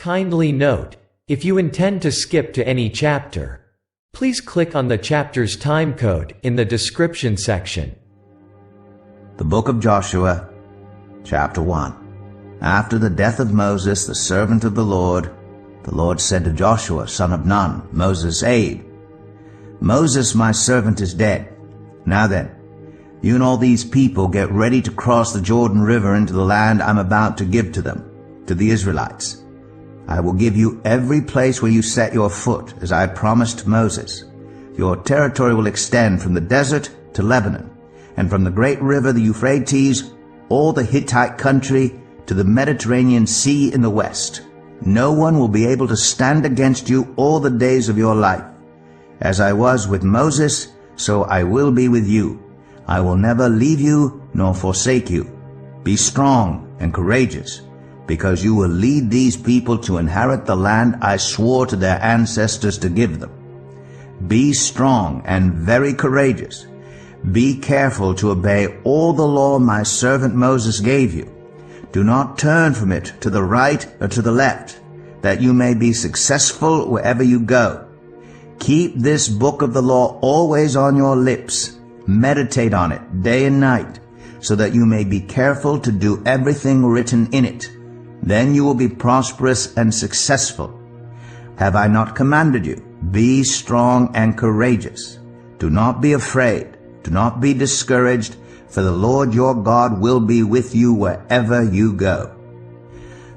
Kindly note, if you intend to skip to any chapter, please click on the chapter's timecode in the description section. The Book of Joshua, Chapter 1. After the death of Moses, the servant of the Lord said to Joshua, son of Nun, Moses' aide, Moses, my servant, is dead. Now then, you and all these people get ready to cross the Jordan River into the land I'm about to give to them, to the Israelites. I will give you every place where you set your foot, as I promised Moses. Your territory will extend from the desert to Lebanon, and from the great river, the Euphrates, all the Hittite country, to the Mediterranean Sea in the west. No one will be able to stand against you all the days of your life. As I was with Moses, so I will be with you. I will never leave you nor forsake you. Be strong and courageous, because you will lead these people to inherit the land I swore to their ancestors to give them. Be strong and very courageous. Be careful to obey all the law my servant Moses gave you. Do not turn from it to the right or to the left, that you may be successful wherever you go. Keep this book of the law always on your lips. Meditate on it day and night, so that you may be careful to do everything written in it. Then you will be prosperous and successful. Have I not commanded you? Be strong and courageous. Do not be afraid. Do not be discouraged, for the Lord your God will be with you wherever you go.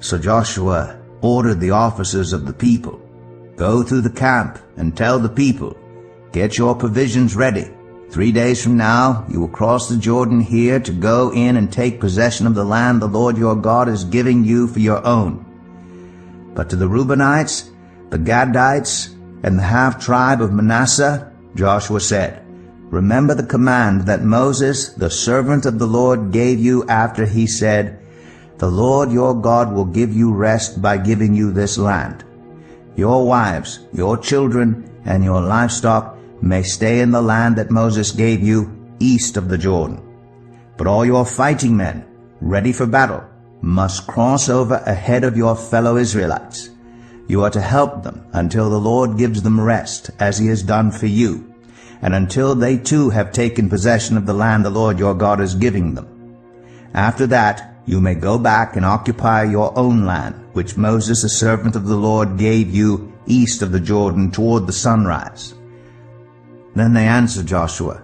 So Joshua ordered the officers of the people, Go through the camp and tell the people, Get your provisions ready. 3 days from now you will cross the Jordan here to go in and take possession of the land the Lord your God is giving you for your own. But to the Reubenites, the Gadites, and the half-tribe of Manasseh, Joshua said, Remember the command that Moses, the servant of the Lord, gave you after he said, The Lord your God will give you rest by giving you this land. Your wives, your children, and your livestock may stay in the land that Moses gave you east of the Jordan. But all your fighting men, ready for battle, must cross over ahead of your fellow Israelites. You are to help them until the Lord gives them rest, as he has done for you, and until they too have taken possession of the land the Lord your God is giving them. After that, you may go back and occupy your own land, which Moses, the servant of the Lord, gave you east of the Jordan toward the sunrise. Then they answered Joshua,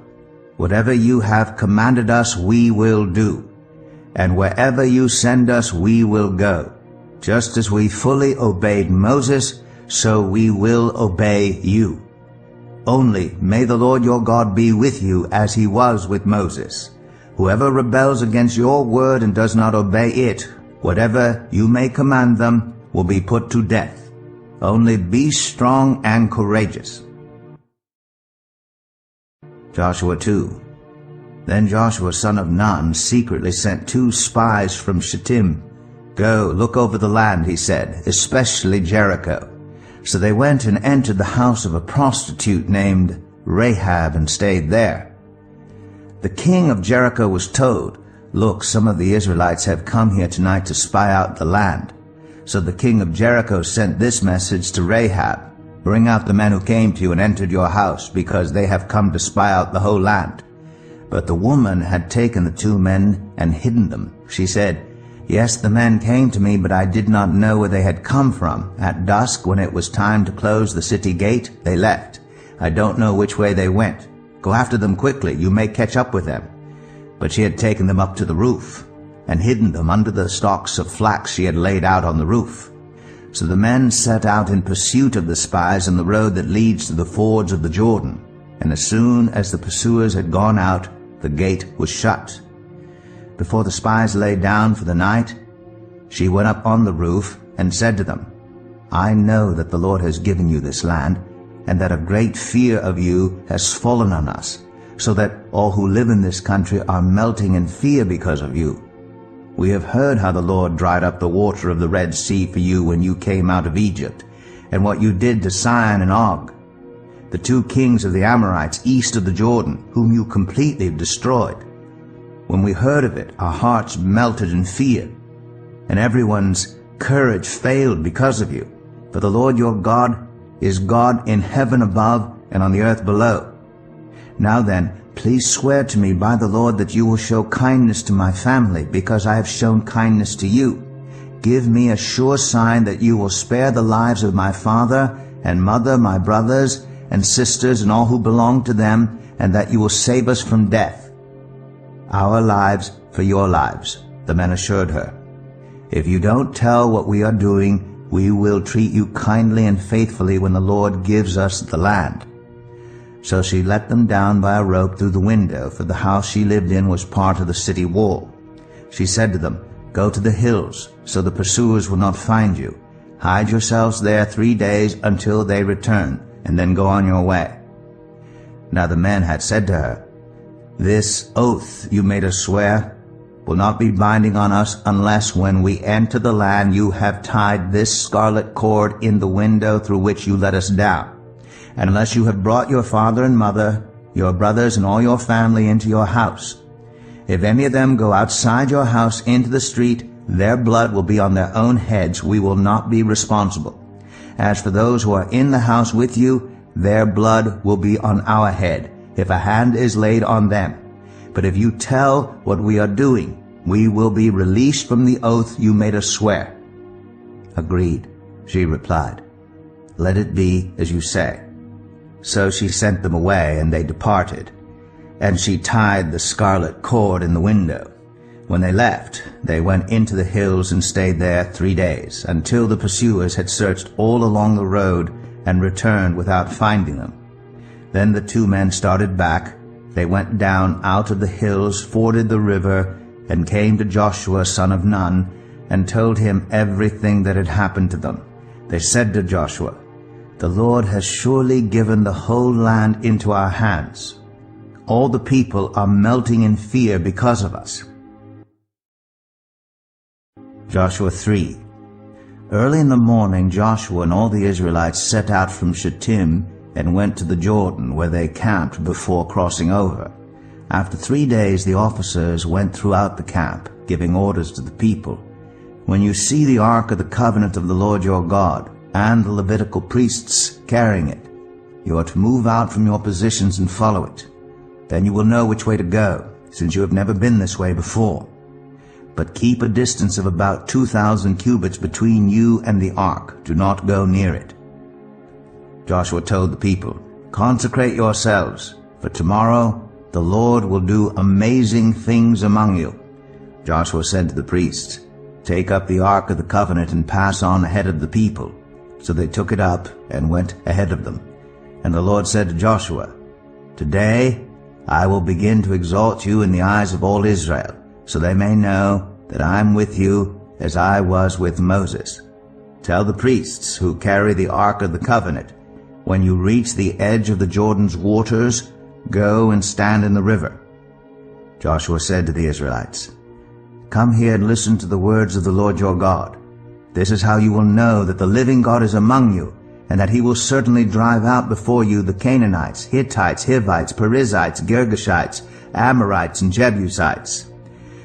Whatever you have commanded us we will do, and wherever you send us we will go. Just as we fully obeyed Moses, so we will obey you. Only may the Lord your God be with you as he was with Moses. Whoever rebels against your word and does not obey it, whatever you may command them, will be put to death. Only be strong and courageous. Joshua 2. Then Joshua son of Nun secretly sent 2 spies from Shittim. Go, look over the land, he said, especially Jericho. So they went and entered the house of a prostitute named Rahab and stayed there. The king of Jericho was told, Look, some of the Israelites have come here tonight to spy out the land. So the king of Jericho sent this message to Rahab, Bring out the men who came to you and entered your house, because they have come to spy out the whole land. But the woman had taken the 2 men and hidden them. She said, Yes, the men came to me, but I did not know where they had come from. At dusk, when it was time to close the city gate, they left. I don't know which way they went. Go after them quickly, you may catch up with them. But she had taken them up to the roof, and hidden them under the stalks of flax she had laid out on the roof. So the men set out in pursuit of the spies on the road that leads to the fords of the Jordan. And as soon as the pursuers had gone out, the gate was shut. Before the spies lay down for the night, she went up on the roof and said to them, I know that the Lord has given you this land, and that a great fear of you has fallen on us, so that all who live in this country are melting in fear because of you. We have heard how the Lord dried up the water of the Red Sea for you when you came out of Egypt, and what you did to Sihon and Og, the 2 kings of the Amorites east of the Jordan, whom you completely destroyed. When we heard of it, our hearts melted in fear, and everyone's courage failed because of you. For the Lord your God is God in heaven above and on the earth below. Now then, please swear to me by the Lord that you will show kindness to my family, because I have shown kindness to you. Give me a sure sign that you will spare the lives of my father and mother, my brothers and sisters, and all who belong to them, and that you will save us from death. Our lives for your lives, the men assured her. If you don't tell what we are doing, we will treat you kindly and faithfully when the Lord gives us the land. So she let them down by a rope through the window, for the house she lived in was part of the city wall. She said to them, Go to the hills, so the pursuers will not find you. Hide yourselves there 3 days until they return, and then go on your way. Now the men had said to her, This oath you made us swear will not be binding on us unless when we enter the land you have tied this scarlet cord in the window through which you let us down, and unless you have brought your father and mother, your brothers and all your family into your house. If any of them go outside your house into the street, their blood will be on their own heads. We will not be responsible. As for those who are in the house with you, their blood will be on our head, if a hand is laid on them. But if you tell what we are doing, we will be released from the oath you made us swear. Agreed, she replied. Let it be as you say. So she sent them away, and they departed. And she tied the scarlet cord in the window. When they left, they went into the hills and stayed there 3 days, until the pursuers had searched all along the road and returned without finding them. Then the 2 men started back. They went down out of the hills, forded the river, and came to Joshua son of Nun, and told him everything that had happened to them. They said to Joshua, The Lord has surely given the whole land into our hands. All the people are melting in fear because of us. Joshua 3. Early in the morning Joshua and all the Israelites set out from Shittim and went to the Jordan, where they camped before crossing over. After 3 days the officers went throughout the camp, giving orders to the people. When you see the ark of the covenant of the Lord your God, and the Levitical priests carrying it, you are to move out from your positions and follow it. Then you will know which way to go, since you have never been this way before. But keep a distance of about 2,000 cubits between you and the ark. Do not go near it. Joshua told the people, Consecrate yourselves, for tomorrow the Lord will do amazing things among you. Joshua said to the priests, Take up the ark of the covenant and pass on ahead of the people. So they took it up and went ahead of them. And the Lord said to Joshua, Today I will begin to exalt you in the eyes of all Israel, so they may know that I am with you as I was with Moses. Tell the priests who carry the ark of the covenant, When you reach the edge of the Jordan's waters, go and stand in the river. Joshua said to the Israelites, Come here and listen to the words of the Lord your God. This is how you will know that the living God is among you, and that he will certainly drive out before you the Canaanites, Hittites, Hivites, Perizzites, Girgashites, Amorites, and Jebusites.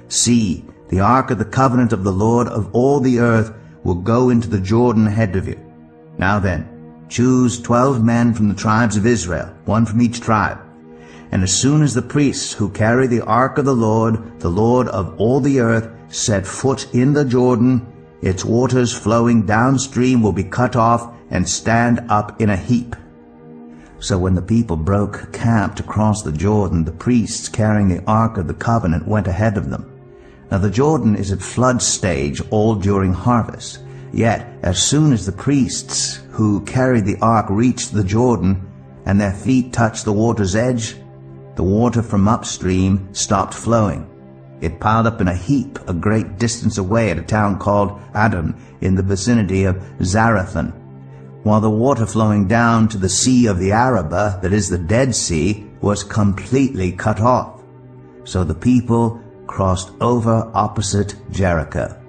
See, the ark of the covenant of the Lord of all the earth will go into the Jordan ahead of you. Now then, choose 12 men from the tribes of Israel, 1 from each tribe. And as soon as the priests who carry the ark of the Lord of all the earth, set foot in the Jordan, its waters flowing downstream will be cut off and stand up in a heap. So when the people broke camp to cross the Jordan, the priests carrying the ark of the covenant went ahead of them. Now the Jordan is at flood stage all during harvest. Yet as soon as the priests who carried the ark reached the Jordan, and their feet touched the water's edge, the water from upstream stopped flowing. It piled up in a heap a great distance away at a town called Adam in the vicinity of Zarethan, while the water flowing down to the Sea of the Arabah, that is the Dead Sea, was completely cut off. So the people crossed over opposite Jericho.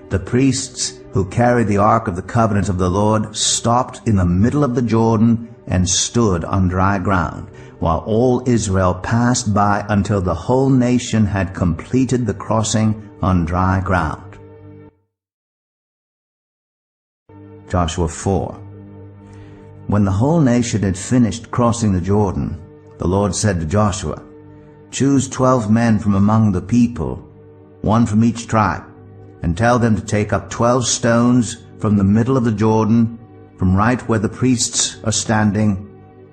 The priests who carried the ark of the covenant of the Lord stopped in the middle of the Jordan and stood on dry ground, while all Israel passed by until the whole nation had completed the crossing on dry ground. Joshua 4. When the whole nation had finished crossing the Jordan, the Lord said to Joshua, "Choose 12 men from among the people, one from each tribe, and tell them to take up 12 stones from the middle of the Jordan, from right where the priests are standing,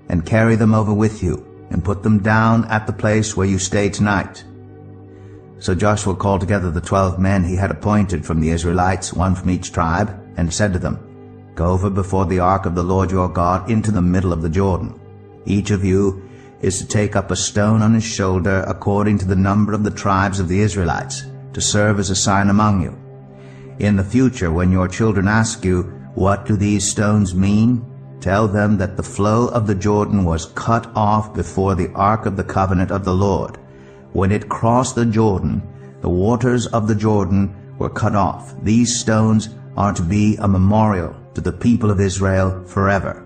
and carry them over with you, and put them down at the place where you stay tonight." So Joshua called together the 12 men he had appointed from the Israelites, one from each tribe, and said to them, "Go over before the ark of the Lord your God into the middle of the Jordan. Each of you is to take up a stone on his shoulder according to the number of the tribes of the Israelites, to serve as a sign among you. In the future, when your children ask you, 'What do these stones mean?' tell them that the flow of the Jordan was cut off before the ark of the covenant of the Lord. When it crossed the Jordan, the waters of the Jordan were cut off. These stones are to be a memorial to the people of Israel forever."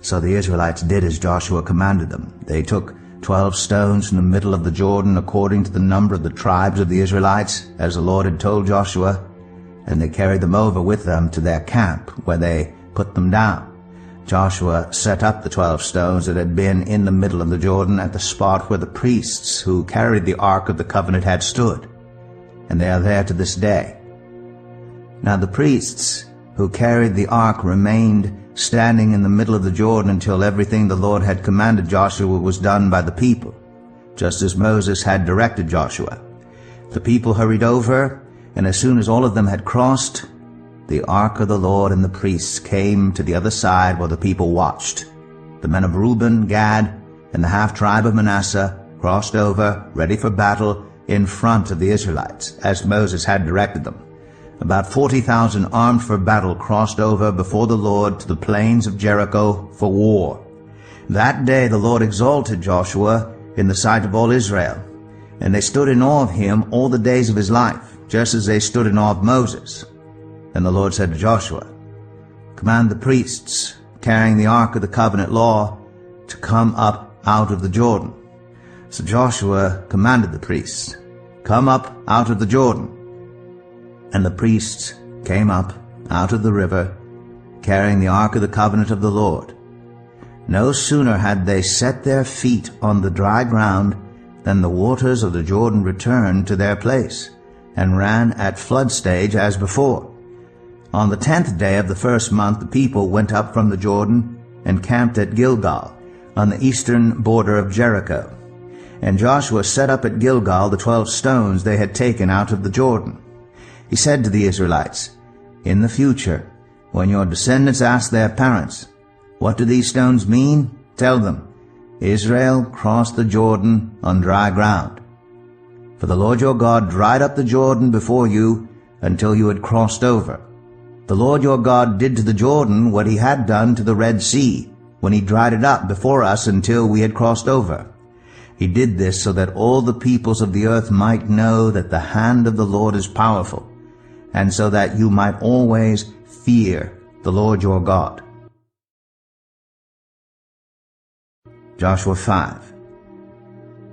So the Israelites did as Joshua commanded them. They took 12 stones from the middle of the Jordan according to the number of the tribes of the Israelites, as the Lord had told Joshua, and they carried them over with them to their camp, where they put them down. Joshua set up the 12 stones that had been in the middle of the Jordan at the spot where the priests who carried the Ark of the Covenant had stood, and they are there to this day. Now the priests who carried the Ark remained standing in the middle of the Jordan until everything the Lord had commanded Joshua was done by the people, just as Moses had directed Joshua. The people hurried over, and as soon as all of them had crossed, the ark of the Lord and the priests came to the other side while the people watched. The men of Reuben, Gad, and the half-tribe of Manasseh crossed over, ready for battle, in front of the Israelites, as Moses had directed them. About 40,000 armed for battle crossed over before the Lord to the plains of Jericho for war. That day the Lord exalted Joshua in the sight of all Israel, and they stood in awe of him all the days of his life, just as they stood in awe of Moses. Then the Lord said to Joshua, "Command the priests carrying the Ark of the Covenant law to come up out of the Jordan." So Joshua commanded the priests, "Come up out of the Jordan." And the priests came up out of the river, carrying the Ark of the Covenant of the Lord. No sooner had they set their feet on the dry ground than the waters of the Jordan returned to their place, and ran at flood stage as before. On the 10th day of the first month the people went up from the Jordan and camped at Gilgal, on the eastern border of Jericho. And Joshua set up at Gilgal the 12 stones they had taken out of the Jordan. He said to the Israelites, "In the future, when your descendants ask their parents, 'What do these stones mean?' tell them, 'Israel crossed the Jordan on dry ground.' For the Lord your God dried up the Jordan before you until you had crossed over. The Lord your God did to the Jordan what he had done to the Red Sea, when he dried it up before us until we had crossed over. He did this so that all the peoples of the earth might know that the hand of the Lord is powerful, and so that you might always fear the Lord your God." Joshua 5.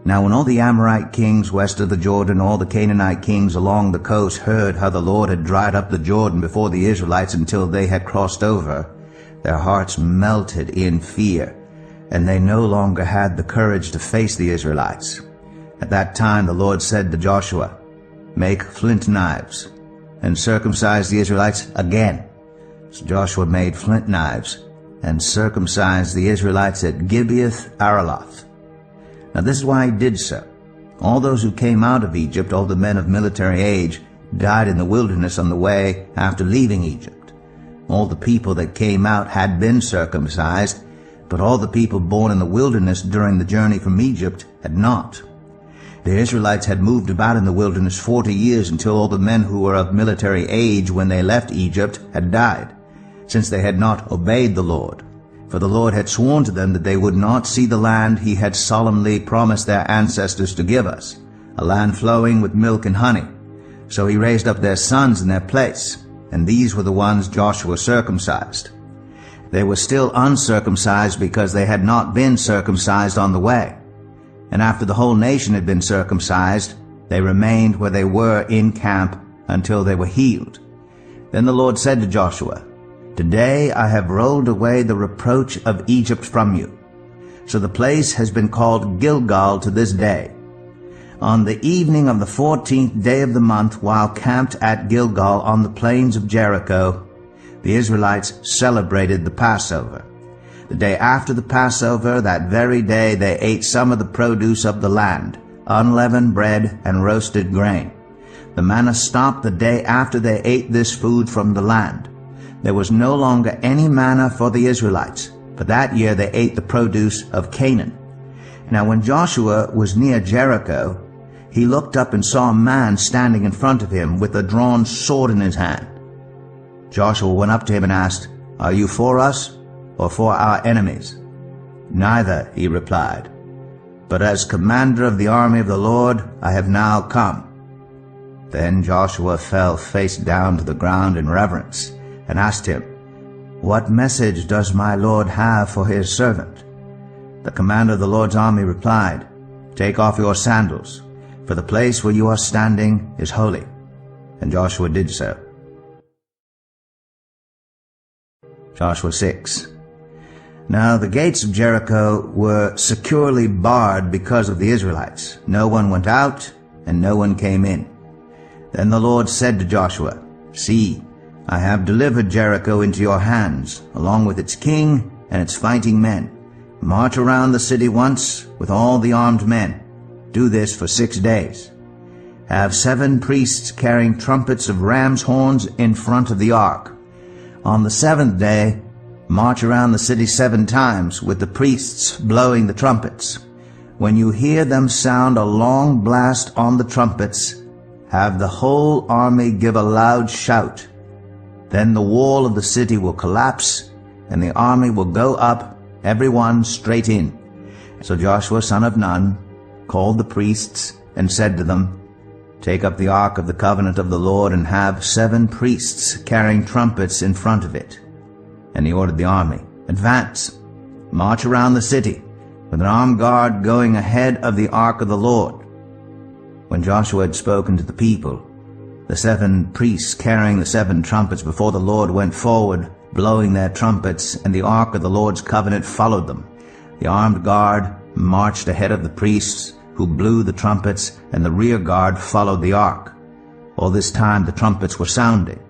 Now when all the Amorite kings west of the Jordan, all the Canaanite kings along the coast, heard how the Lord had dried up the Jordan before the Israelites until they had crossed over, their hearts melted in fear, and they no longer had the courage to face the Israelites. At that time the Lord said to Joshua, "Make flint knives, and circumcise the Israelites again." So Joshua made flint knives, and circumcised the Israelites at Gibeath Araloth. Now this is why he did so. All those who came out of Egypt, all the men of military age, died in the wilderness on the way after leaving Egypt. All the people that came out had been circumcised, but all the people born in the wilderness during the journey from Egypt had not. The Israelites had moved about in the wilderness 40 years until all the men who were of military age when they left Egypt had died, since they had not obeyed the Lord. For the Lord had sworn to them that they would not see the land he had solemnly promised their ancestors to give us, a land flowing with milk and honey. So he raised up their sons in their place, and these were the ones Joshua circumcised. They were still uncircumcised because they had not been circumcised on the way. And after the whole nation had been circumcised, they remained where they were in camp until they were healed. Then the Lord said to Joshua, Today I have rolled away the reproach of Egypt from you. So the place has been called Gilgal to this day. On the evening of the 14th day of the month, while camped at Gilgal on the plains of Jericho, the Israelites celebrated the Passover. The day after the Passover, that very day, they ate some of the produce of the land, unleavened bread and roasted grain. The manna stopped the day after they ate this food from the land. There was no longer any manna for the Israelites, for that year they ate the produce of Canaan. Now when Joshua was near Jericho, he looked up and saw a man standing in front of him with a drawn sword in his hand. Joshua went up to him and asked, "Are you for us or for our enemies?" "Neither," he replied, "but as commander of the army of the Lord I have now come." Then Joshua fell face down to the ground in reverence and asked him, "What message does my Lord have for his servant?" The commander of the Lord's army replied, "Take off your sandals, for the place where you are standing is holy." And Joshua did so. Joshua 6. Now the gates of Jericho were securely barred because of the Israelites. No one went out, and no one came in. Then the Lord said to Joshua, "See, I have delivered Jericho into your hands, along with its king and its fighting men. March around the city once with all the armed men. Do this for 6 days. Have 7 priests carrying trumpets of ram's horns in front of the ark. On the 7th day, march around the city 7 times with the priests blowing the trumpets. When you hear them sound a long blast on the trumpets, have the whole army give a loud shout. Then the wall of the city will collapse, and the army will go up, every one straight in." So Joshua son of Nun called the priests and said to them, "Take up the ark of the covenant of the Lord and have 7 priests carrying trumpets in front of it." And he ordered the army, "Advance, march around the city, with an armed guard going ahead of the ark of the Lord." When Joshua had spoken to the people, the 7 priests carrying the 7 trumpets before the Lord went forward, blowing their trumpets, and the ark of the Lord's covenant followed them. The armed guard marched ahead of the priests, who blew the trumpets, and the rear guard followed the ark. All this time the trumpets were sounding.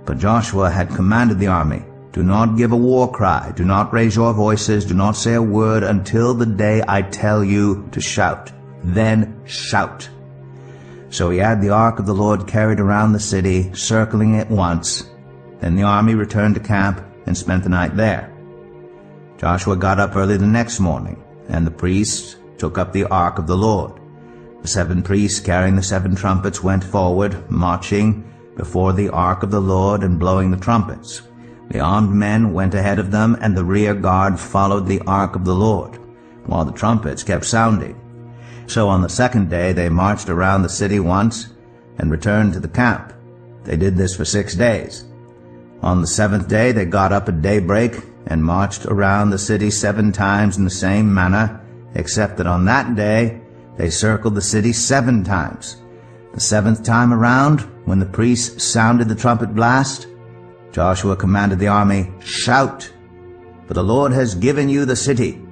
But Joshua had commanded the army, "Do not give a war cry, do not raise your voices, do not say a word until the day I tell you to shout. Then shout." So he had the ark of the Lord carried around the city, circling it once. Then the army returned to camp and spent the night there. Joshua got up early the next morning, and the priests took up the ark of the Lord. The 7 priests carrying the 7 trumpets went forward, marching before the ark of the Lord and blowing the trumpets. The armed men went ahead of them, and the rear guard followed the ark of the Lord, while the trumpets kept sounding. So on the 2nd day they marched around the city once and returned to the camp. They did this for 6 days. On the 7th day they got up at daybreak and marched around the city 7 times in the same manner, except that on that day they circled the city 7 times. The 7th time around, when the priests sounded the trumpet blast, Joshua commanded the army, "Shout, for the Lord has given you the city.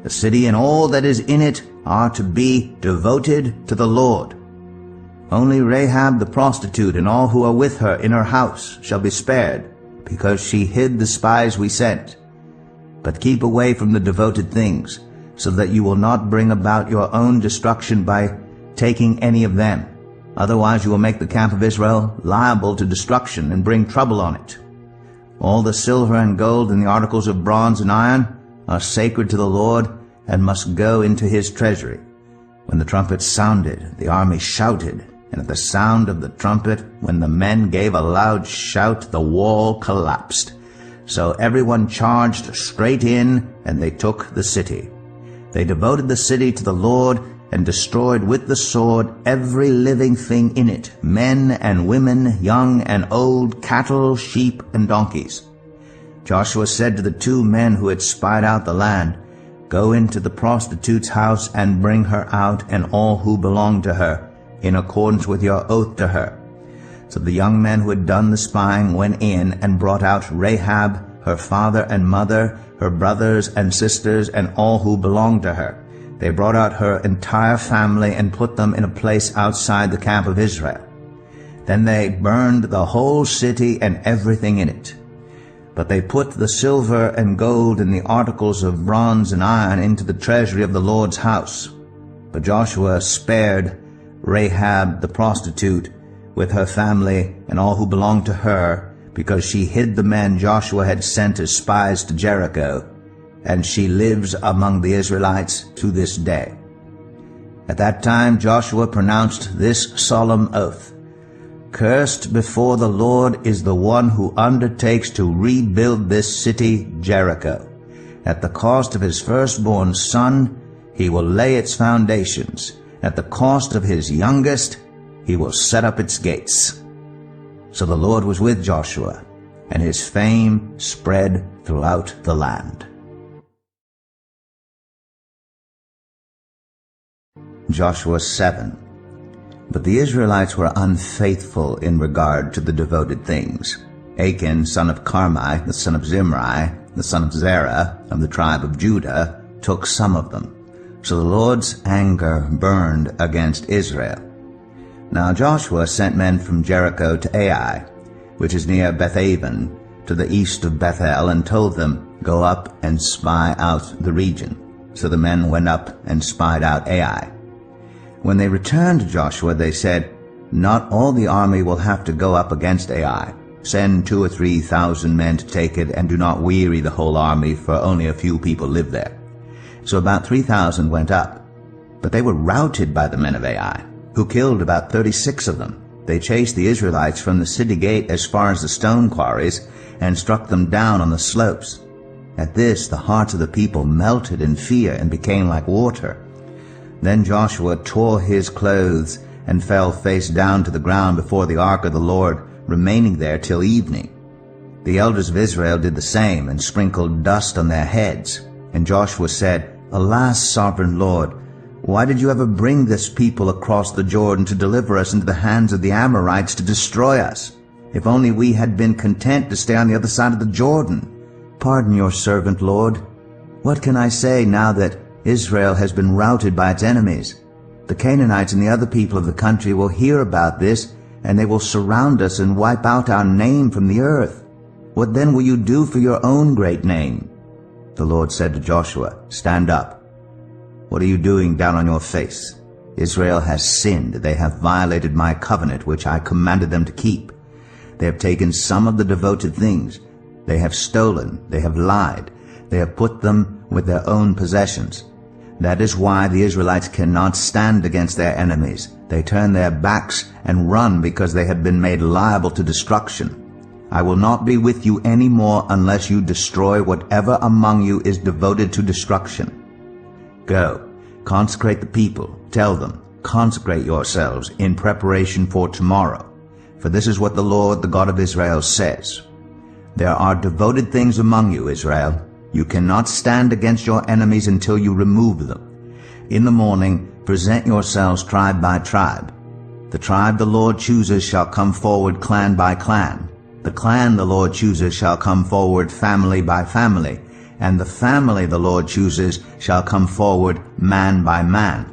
The city and all that is in it are to be devoted to the Lord. Only Rahab the prostitute and all who are with her in her house shall be spared, because she hid the spies we sent. But keep away from the devoted things, so that you will not bring about your own destruction by taking any of them. Otherwise you will make the camp of Israel liable to destruction and bring trouble on it. All the silver and gold and the articles of bronze and iron are sacred to the Lord and must go into his treasury." When the trumpets sounded, the army shouted, and at the sound of the trumpet, when the men gave a loud shout, the wall collapsed. So everyone charged straight in, and they took the city. They devoted the city to the Lord and destroyed with the sword every living thing in it, men and women, young and old, cattle, sheep, and donkeys. Joshua said to the 2 men who had spied out the land, "Go into the prostitute's house and bring her out and all who belong to her, in accordance with your oath to her." So the young men who had done the spying went in and brought out Rahab, her father and mother, her brothers and sisters, and all who belonged to her. They brought out her entire family and put them in a place outside the camp of Israel. Then they burned the whole city and everything in it. But they put the silver and gold and the articles of bronze and iron into the treasury of the Lord's house. But Joshua spared Rahab the prostitute with her family and all who belonged to her, because she hid the men Joshua had sent as spies to Jericho, and she lives among the Israelites to this day. At that time Joshua pronounced this solemn oath: "Cursed before the Lord is the one who undertakes to rebuild this city, Jericho. At the cost of his firstborn son, he will lay its foundations. At the cost of his youngest, he will set up its gates." So the Lord was with Joshua, and his fame spread throughout the land. Joshua 7. But the Israelites were unfaithful in regard to the devoted things. Achan, son of Carmi, the son of Zimri, the son of Zerah, of the tribe of Judah, took some of them. So the Lord's anger burned against Israel. Now Joshua sent men from Jericho to Ai, which is near Bethaven, to the east of Bethel, and told them, "Go up and spy out the region." So the men went up and spied out Ai. When they returned to Joshua, they said, "Not all the army will have to go up against Ai. Send 2,000 or 3,000 men to take it, and do not weary the whole army, for only a few people live there." So about 3,000 went up. But they were routed by the men of Ai, who killed about 36 of them. They chased the Israelites from the city gate as far as the stone quarries, and struck them down on the slopes. At this the hearts of the people melted in fear and became like water. Then Joshua tore his clothes and fell face down to the ground before the ark of the Lord, remaining there till evening. The elders of Israel did the same, and sprinkled dust on their heads. And Joshua said, "Alas, sovereign Lord, why did you ever bring this people across the Jordan to deliver us into the hands of the Amorites to destroy us? If only we had been content to stay on the other side of the Jordan. Pardon your servant, Lord. What can I say now that Israel has been routed by its enemies? The Canaanites and the other people of the country will hear about this, and they will surround us and wipe out our name from the earth. What then will you do for your own great name?" The Lord said to Joshua, "Stand up. What are you doing down on your face? Israel has sinned. They have violated my covenant, which I commanded them to keep. They have taken some of the devoted things. They have stolen. They have lied. They have put them with their own possessions. That is why the Israelites cannot stand against their enemies. They turn their backs and run because they have been made liable to destruction. I will not be with you any more unless you destroy whatever among you is devoted to destruction. Go, consecrate the people. Tell them, consecrate yourselves in preparation for tomorrow. For this is what the Lord, the God of Israel, says. There are devoted things among you, Israel. You cannot stand against your enemies until you remove them. In the morning, present yourselves tribe by tribe. The tribe the Lord chooses shall come forward clan by clan. The clan the Lord chooses shall come forward family by family. And the family the Lord chooses shall come forward man by man.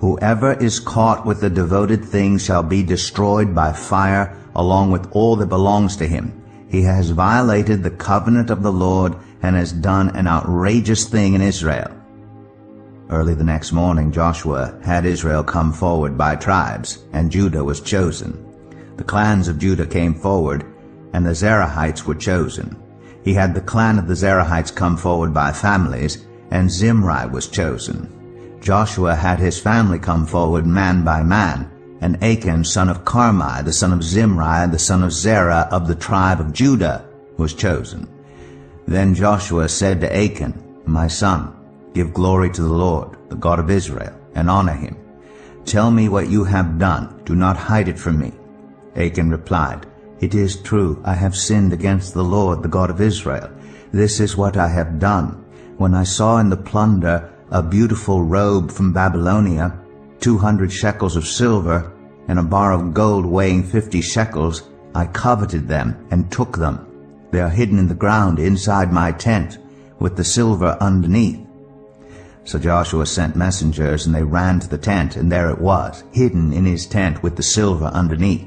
Whoever is caught with the devoted thing shall be destroyed by fire, along with all that belongs to him. He has violated the covenant of the Lord and has done an outrageous thing in Israel. Early the next morning Joshua had Israel come forward by tribes, and Judah was chosen. The clans of Judah came forward, and the Zerahites were chosen. He had the clan of the Zerahites come forward by families, and Zimri was chosen. Joshua had his family come forward man by man, and Achan, son of Carmi, the son of Zimri, the son of Zerah, of the tribe of Judah, was chosen. Then Joshua said to Achan, "My son, give glory to the Lord, the God of Israel, and honor him. Tell me what you have done. Do not hide it from me." Achan replied, "It is true, I have sinned against the Lord, the God of Israel. This is what I have done. When I saw in the plunder a beautiful robe from Babylonia, 200 shekels of silver, and a bar of gold weighing 50 shekels, I coveted them and took them. They are hidden in the ground inside my tent, with the silver underneath." So Joshua sent messengers, and they ran to the tent, and there it was, hidden in his tent with the silver underneath.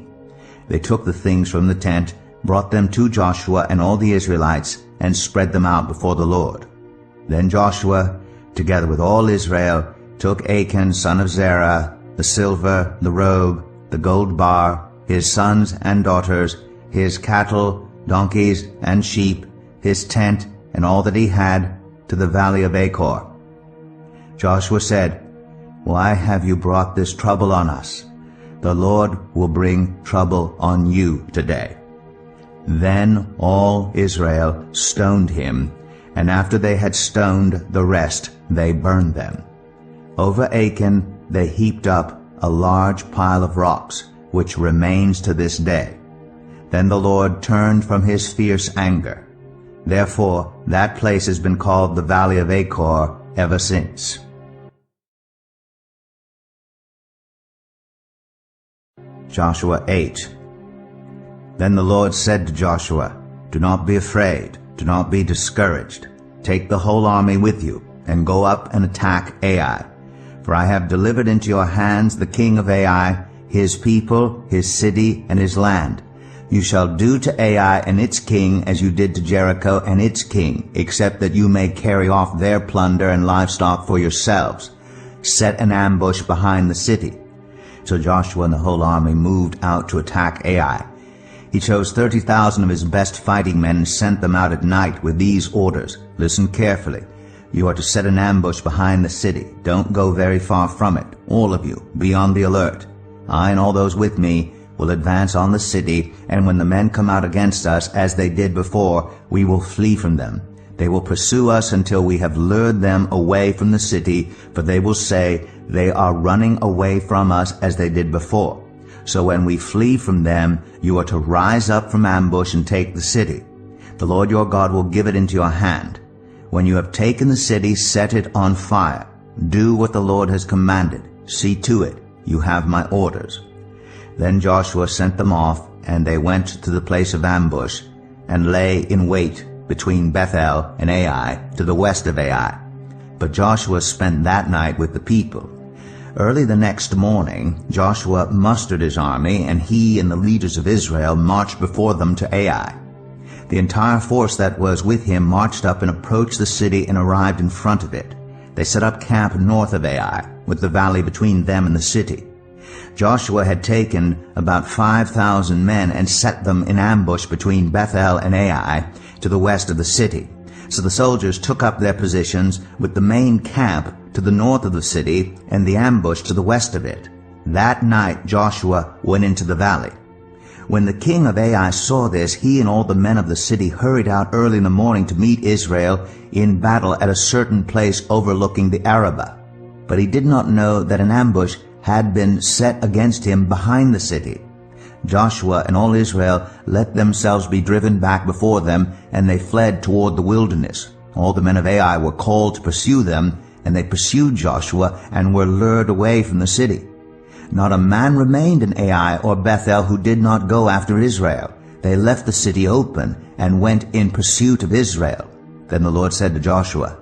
They took the things from the tent, brought them to Joshua and all the Israelites, and spread them out before the Lord. Then Joshua, together with all Israel, took Achan son of Zerah, the silver, the robe, the gold bar, his sons and daughters, his cattle, donkeys, and sheep, his tent, and all that he had, to the valley of Achor. Joshua said, "Why have you brought this trouble on us? The Lord will bring trouble on you today." Then all Israel stoned him, and after they had stoned the rest, they burned them. Over Achan they heaped up a large pile of rocks, which remains to this day. Then the Lord turned from his fierce anger. Therefore that place has been called the Valley of Achor ever since. Joshua 8. Then the Lord said to Joshua, "Do not be afraid, do not be discouraged. Take the whole army with you, and go up and attack Ai. For I have delivered into your hands the king of Ai, his people, his city, and his land. You shall do to Ai and its king as you did to Jericho and its king, except that you may carry off their plunder and livestock for yourselves. Set an ambush behind the city." So Joshua and the whole army moved out to attack Ai. He chose 30,000 of his best fighting men and sent them out at night with these orders. Listen carefully. You are to set an ambush behind the city. Don't go very far from it. All of you, be on the alert. I and all those with me will advance on the city, and when the men come out against us, as they did before, we will flee from them. They will pursue us until we have lured them away from the city, for they will say, "They are running away from us as they did before." So when we flee from them, you are to rise up from ambush and take the city. The Lord your God will give it into your hand. When you have taken the city, set it on fire. Do what the Lord has commanded. See to it. You have my orders. Then Joshua sent them off, and they went to the place of ambush, and lay in wait between Bethel and Ai, to the west of Ai. But Joshua spent that night with the people. Early the next morning, Joshua mustered his army, and he and the leaders of Israel marched before them to Ai. The entire force that was with him marched up and approached the city and arrived in front of it. They set up camp north of Ai, with the valley between them and the city. Joshua had taken about 5,000 men and set them in ambush between Bethel and Ai, to the west of the city. So the soldiers took up their positions with the main camp to the north of the city and the ambush to the west of it. That night Joshua went into the valley. When the king of Ai saw this, he and all the men of the city hurried out early in the morning to meet Israel in battle at a certain place overlooking the Arabah. But he did not know that an ambush had been set against him behind the city. Joshua and all Israel let themselves be driven back before them, and they fled toward the wilderness. All the men of Ai were called to pursue them, and they pursued Joshua and were lured away from the city. Not a man remained in Ai or Bethel who did not go after Israel. They left the city open and went in pursuit of Israel. Then the Lord said to Joshua,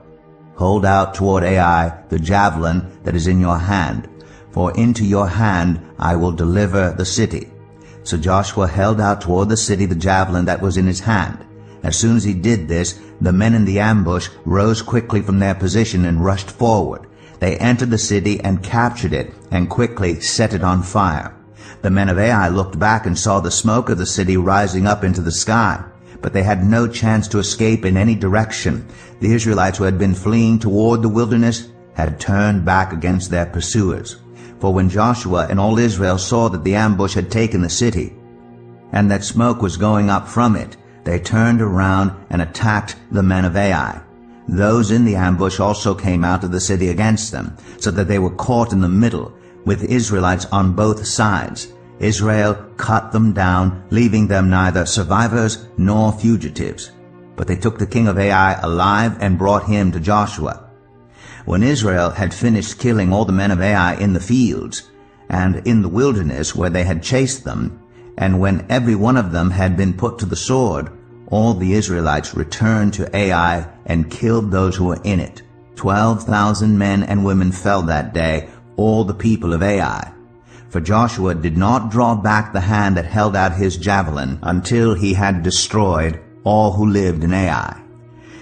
"Hold out toward Ai the javelin that is in your hand, for into your hand I will deliver the city." So Joshua held out toward the city the javelin that was in his hand. As soon as he did this, the men in the ambush rose quickly from their position and rushed forward. They entered the city and captured it, and quickly set it on fire. The men of Ai looked back and saw the smoke of the city rising up into the sky, but they had no chance to escape in any direction. The Israelites who had been fleeing toward the wilderness had turned back against their pursuers. For when Joshua and all Israel saw that the ambush had taken the city, and that smoke was going up from it, they turned around and attacked the men of Ai. Those in the ambush also came out of the city against them, so that they were caught in the middle, with Israelites on both sides. Israel cut them down, leaving them neither survivors nor fugitives. But they took the king of Ai alive and brought him to Joshua. When Israel had finished killing all the men of Ai in the fields, and in the wilderness where they had chased them, and when every one of them had been put to the sword, all the Israelites returned to Ai and killed those who were in it. 12,000 men and women fell that day, all the people of Ai. For Joshua did not draw back the hand that held out his javelin until he had destroyed all who lived in Ai.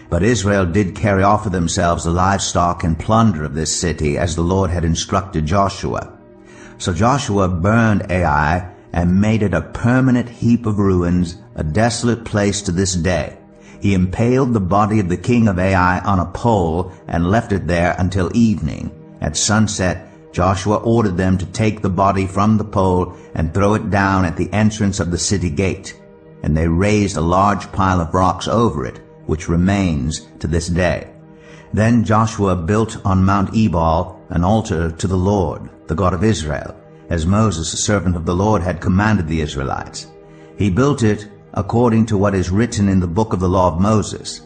But Israel did carry off for themselves the livestock and plunder of this city, as the Lord had instructed Joshua. So Joshua burned Ai and made it a permanent heap of ruins, a desolate place to this day. He impaled the body of the king of Ai on a pole and left it there until evening. At sunset, Joshua ordered them to take the body from the pole and throw it down at the entrance of the city gate. And they raised a large pile of rocks over it, which remains to this day. Then Joshua built on Mount Ebal an altar to the Lord, the God of Israel, as Moses, the servant of the Lord, had commanded the Israelites. He built it according to what is written in the book of the law of Moses,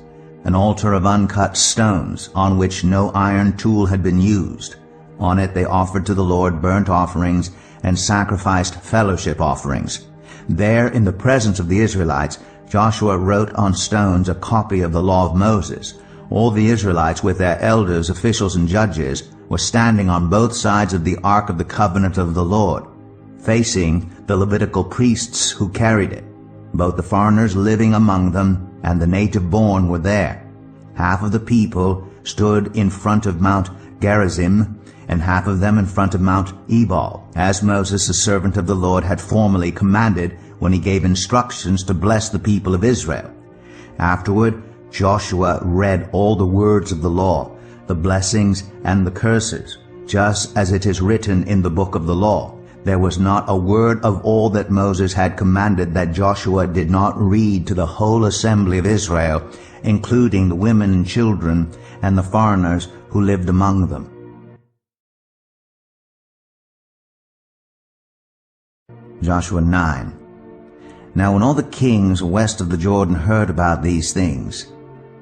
an altar of uncut stones, on which no iron tool had been used. On it they offered to the Lord burnt offerings and sacrificed fellowship offerings. There, in the presence of the Israelites, Joshua wrote on stones a copy of the law of Moses. All the Israelites, with their elders, officials, and judges, were standing on both sides of the ark of the covenant of the Lord, facing the Levitical priests who carried it. Both the foreigners living among them and the native-born were there. Half of the people stood in front of Mount Gerizim, and half of them in front of Mount Ebal, as Moses, the servant of the Lord, had formerly commanded when he gave instructions to bless the people of Israel. Afterward, Joshua read all the words of the law, the blessings and the curses, just as it is written in the book of the law. There was not a word of all that Moses had commanded that Joshua did not read to the whole assembly of Israel, including the women and children and the foreigners who lived among them. Joshua 9. Now when all the kings west of the Jordan heard about these things,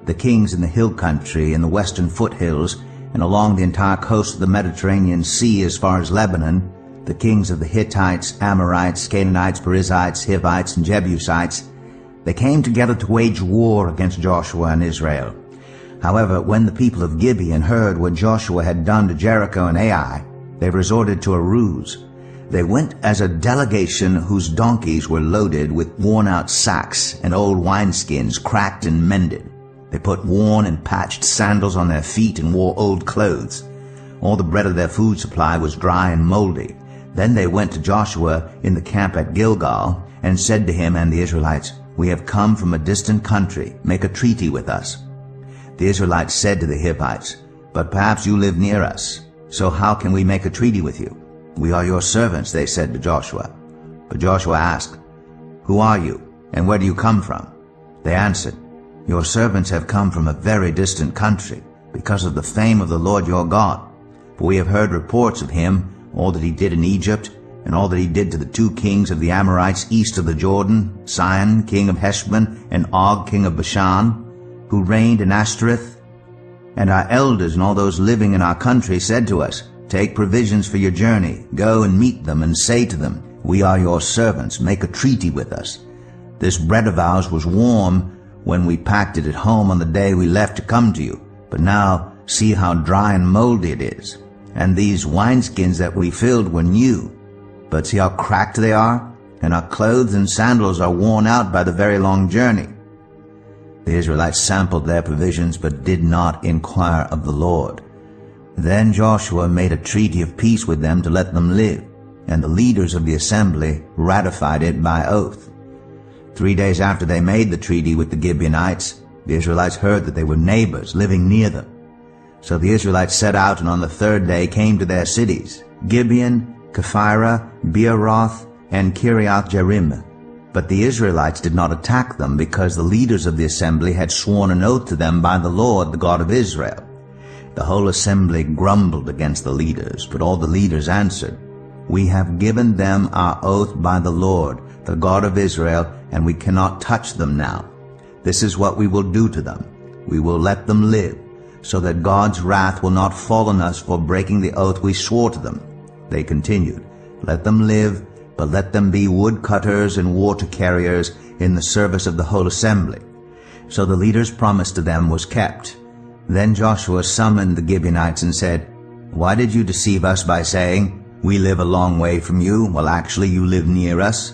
the kings in the hill country, in the western foothills, and along the entire coast of the Mediterranean Sea as far as Lebanon, the kings of the Hittites, Amorites, Canaanites, Perizzites, Hivites, and Jebusites, they came together to wage war against Joshua and Israel. However, when the people of Gibeon heard what Joshua had done to Jericho and Ai, they resorted to a ruse. They went as a delegation whose donkeys were loaded with worn-out sacks and old wineskins cracked and mended. They put worn and patched sandals on their feet and wore old clothes. All the bread of their food supply was dry and moldy. Then they went to Joshua in the camp at Gilgal and said to him and the Israelites, "We have come from a distant country. Make a treaty with us." The Israelites said to the Hivites, "But perhaps you live near us, so how can we make a treaty with you?" "We are your servants," they said to Joshua. But Joshua asked, "Who are you, and where do you come from?" They answered, "Your servants have come from a very distant country, because of the fame of the Lord your God. For we have heard reports of him, all that he did in Egypt, and all that he did to the two kings of the Amorites east of the Jordan, Sihon, king of Heshbon, and Og, king of Bashan, who reigned in Ashtoreth. And our elders and all those living in our country said to us, 'Take provisions for your journey, go and meet them, and say to them, We are your servants, make a treaty with us. This bread of ours was warm when we packed it at home on the day we left to come to you, but now see how dry and moldy it is. And these wineskins that we filled were new, but see how cracked they are, and our clothes and sandals are worn out by the very long journey.' The Israelites sampled their provisions, but did not inquire of the Lord. Then Joshua made a treaty of peace with them to let them live, and the leaders of the assembly ratified it by oath. 3 days after they made the treaty with the Gibeonites, the Israelites heard that they were neighbors living near them. So the Israelites set out, and on the third day came to their cities, Gibeon, Kephirah, Beeroth, and Kiriath-Jearim. But the Israelites did not attack them, because the leaders of the assembly had sworn an oath to them by the Lord, the God of Israel. The whole assembly grumbled against the leaders, but all the leaders answered, "We have given them our oath by the Lord, the God of Israel, and we cannot touch them now. This is what we will do to them. We will let them live, so that God's wrath will not fall on us for breaking the oath we swore to them." They continued, Let them live, but let them be woodcutters and water carriers in the service of the whole assembly. So the leader's promise to them was kept. Then Joshua summoned the Gibeonites and said, "Why did you deceive us by saying, 'We live a long way from you,' while actually you live near us?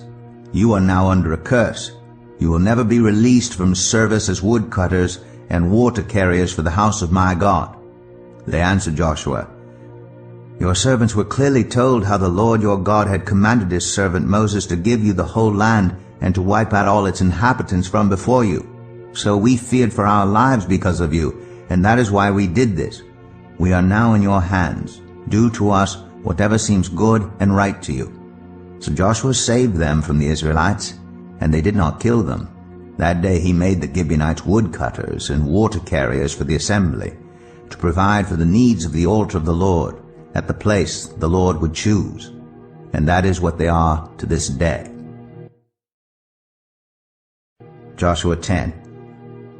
You are now under a curse. You will never be released from service as woodcutters and water carriers for the house of my God." They answered Joshua, "Your servants were clearly told how the Lord your God had commanded his servant Moses to give you the whole land and to wipe out all its inhabitants from before you. So we feared for our lives because of you, and that is why we did this. We are now in your hands. Do to us whatever seems good and right to you." So Joshua saved them from the Israelites, and they did not kill them. That day he made the Gibeonites woodcutters and water carriers for the assembly, to provide for the needs of the altar of the Lord, at the place the Lord would choose. And that is what they are to this day. Joshua 10.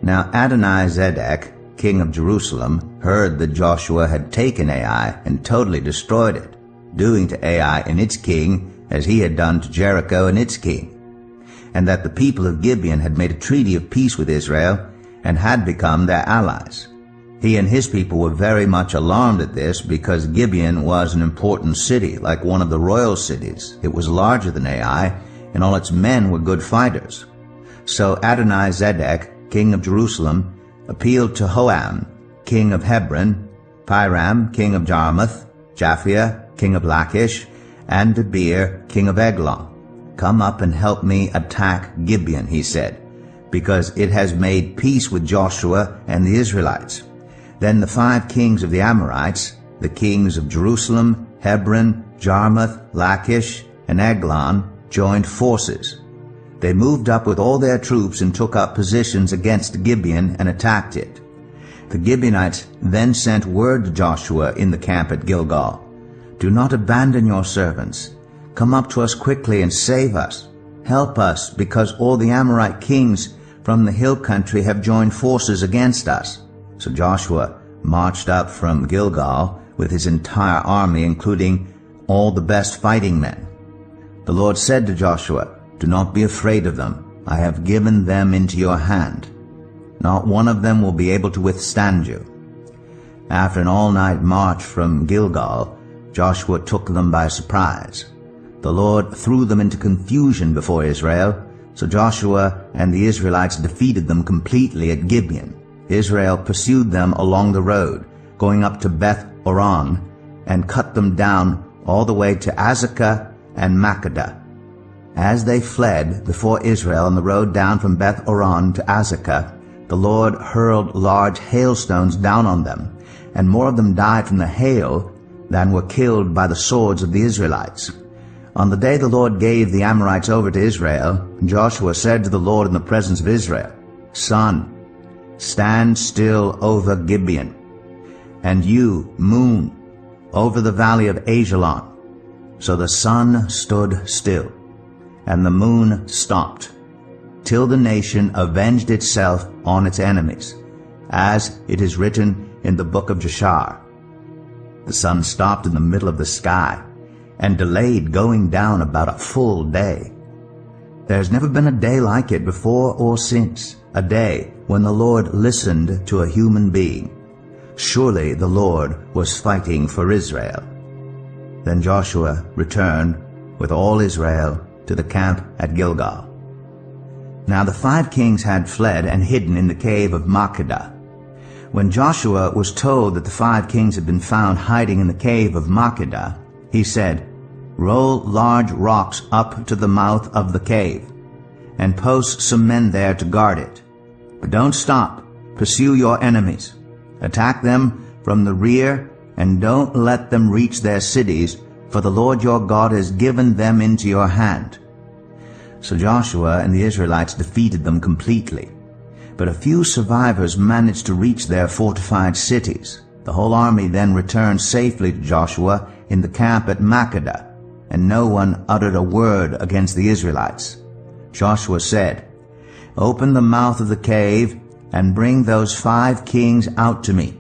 Now Adonizedek, king of Jerusalem, heard that Joshua had taken Ai and totally destroyed it, doing to Ai and its king as he had done to Jericho and its king, and that the people of Gibeon had made a treaty of peace with Israel and had become their allies. He and his people were very much alarmed at this, because Gibeon was an important city, like one of the royal cities. It was larger than Ai, and all its men were good fighters. So Adonizedek, king of Jerusalem, appealed to Hoam, king of Hebron, Piram, king of Jarmuth, Japhia, king of Lachish, and Debir, king of Eglon. "Come up and help me attack Gibeon," he said, "because it has made peace with Joshua and the Israelites." Then the 5 kings of the Amorites, the kings of Jerusalem, Hebron, Jarmuth, Lachish, and Eglon, joined forces. They moved up with all their troops and took up positions against Gibeon and attacked it. The Gibeonites then sent word to Joshua in the camp at Gilgal, "Do not abandon your servants. Come up to us quickly and save us. Help us, because all the Amorite kings from the hill country have joined forces against us." So Joshua marched up from Gilgal with his entire army, including all the best fighting men. The Lord said to Joshua, "Do not be afraid of them. I have given them into your hand. Not one of them will be able to withstand you." After an all-night march from Gilgal, Joshua took them by surprise. The Lord threw them into confusion before Israel, so Joshua and the Israelites defeated them completely at Gibeon. Israel pursued them along the road, going up to Beth-oron, and cut them down all the way to Azekah and Makkedah. As they fled before Israel on the road down from Beth-oron to Azekah, the Lord hurled large hailstones down on them, and more of them died from the hail than were killed by the swords of the Israelites. On the day the Lord gave the Amorites over to Israel, Joshua said to the Lord in the presence of Israel, "Sun, stand still over Gibeon, and you, moon, over the valley of Ajalon." So the sun stood still, and the moon stopped, till the nation avenged itself on its enemies, as it is written in the book of Jashar. The sun stopped in the middle of the sky, and delayed going down about a full day. There has never been a day like it before or since, a day when the Lord listened to a human being. Surely the Lord was fighting for Israel. Then Joshua returned with all Israel to the camp at Gilgal. Now the 5 kings had fled and hidden in the cave of Makkedah. When Joshua was told that the 5 kings had been found hiding in the cave of Makkedah, he said, "Roll large rocks up to the mouth of the cave, and post some men there to guard it. But don't stop. Pursue your enemies. Attack them from the rear, and don't let them reach their cities, for the Lord your God has given them into your hand." So Joshua and the Israelites defeated them completely. But a few survivors managed to reach their fortified cities. The whole army then returned safely to Joshua in the camp at Makkedah, and no one uttered a word against the Israelites. Joshua said, "Open the mouth of the cave, and bring those 5 kings out to me."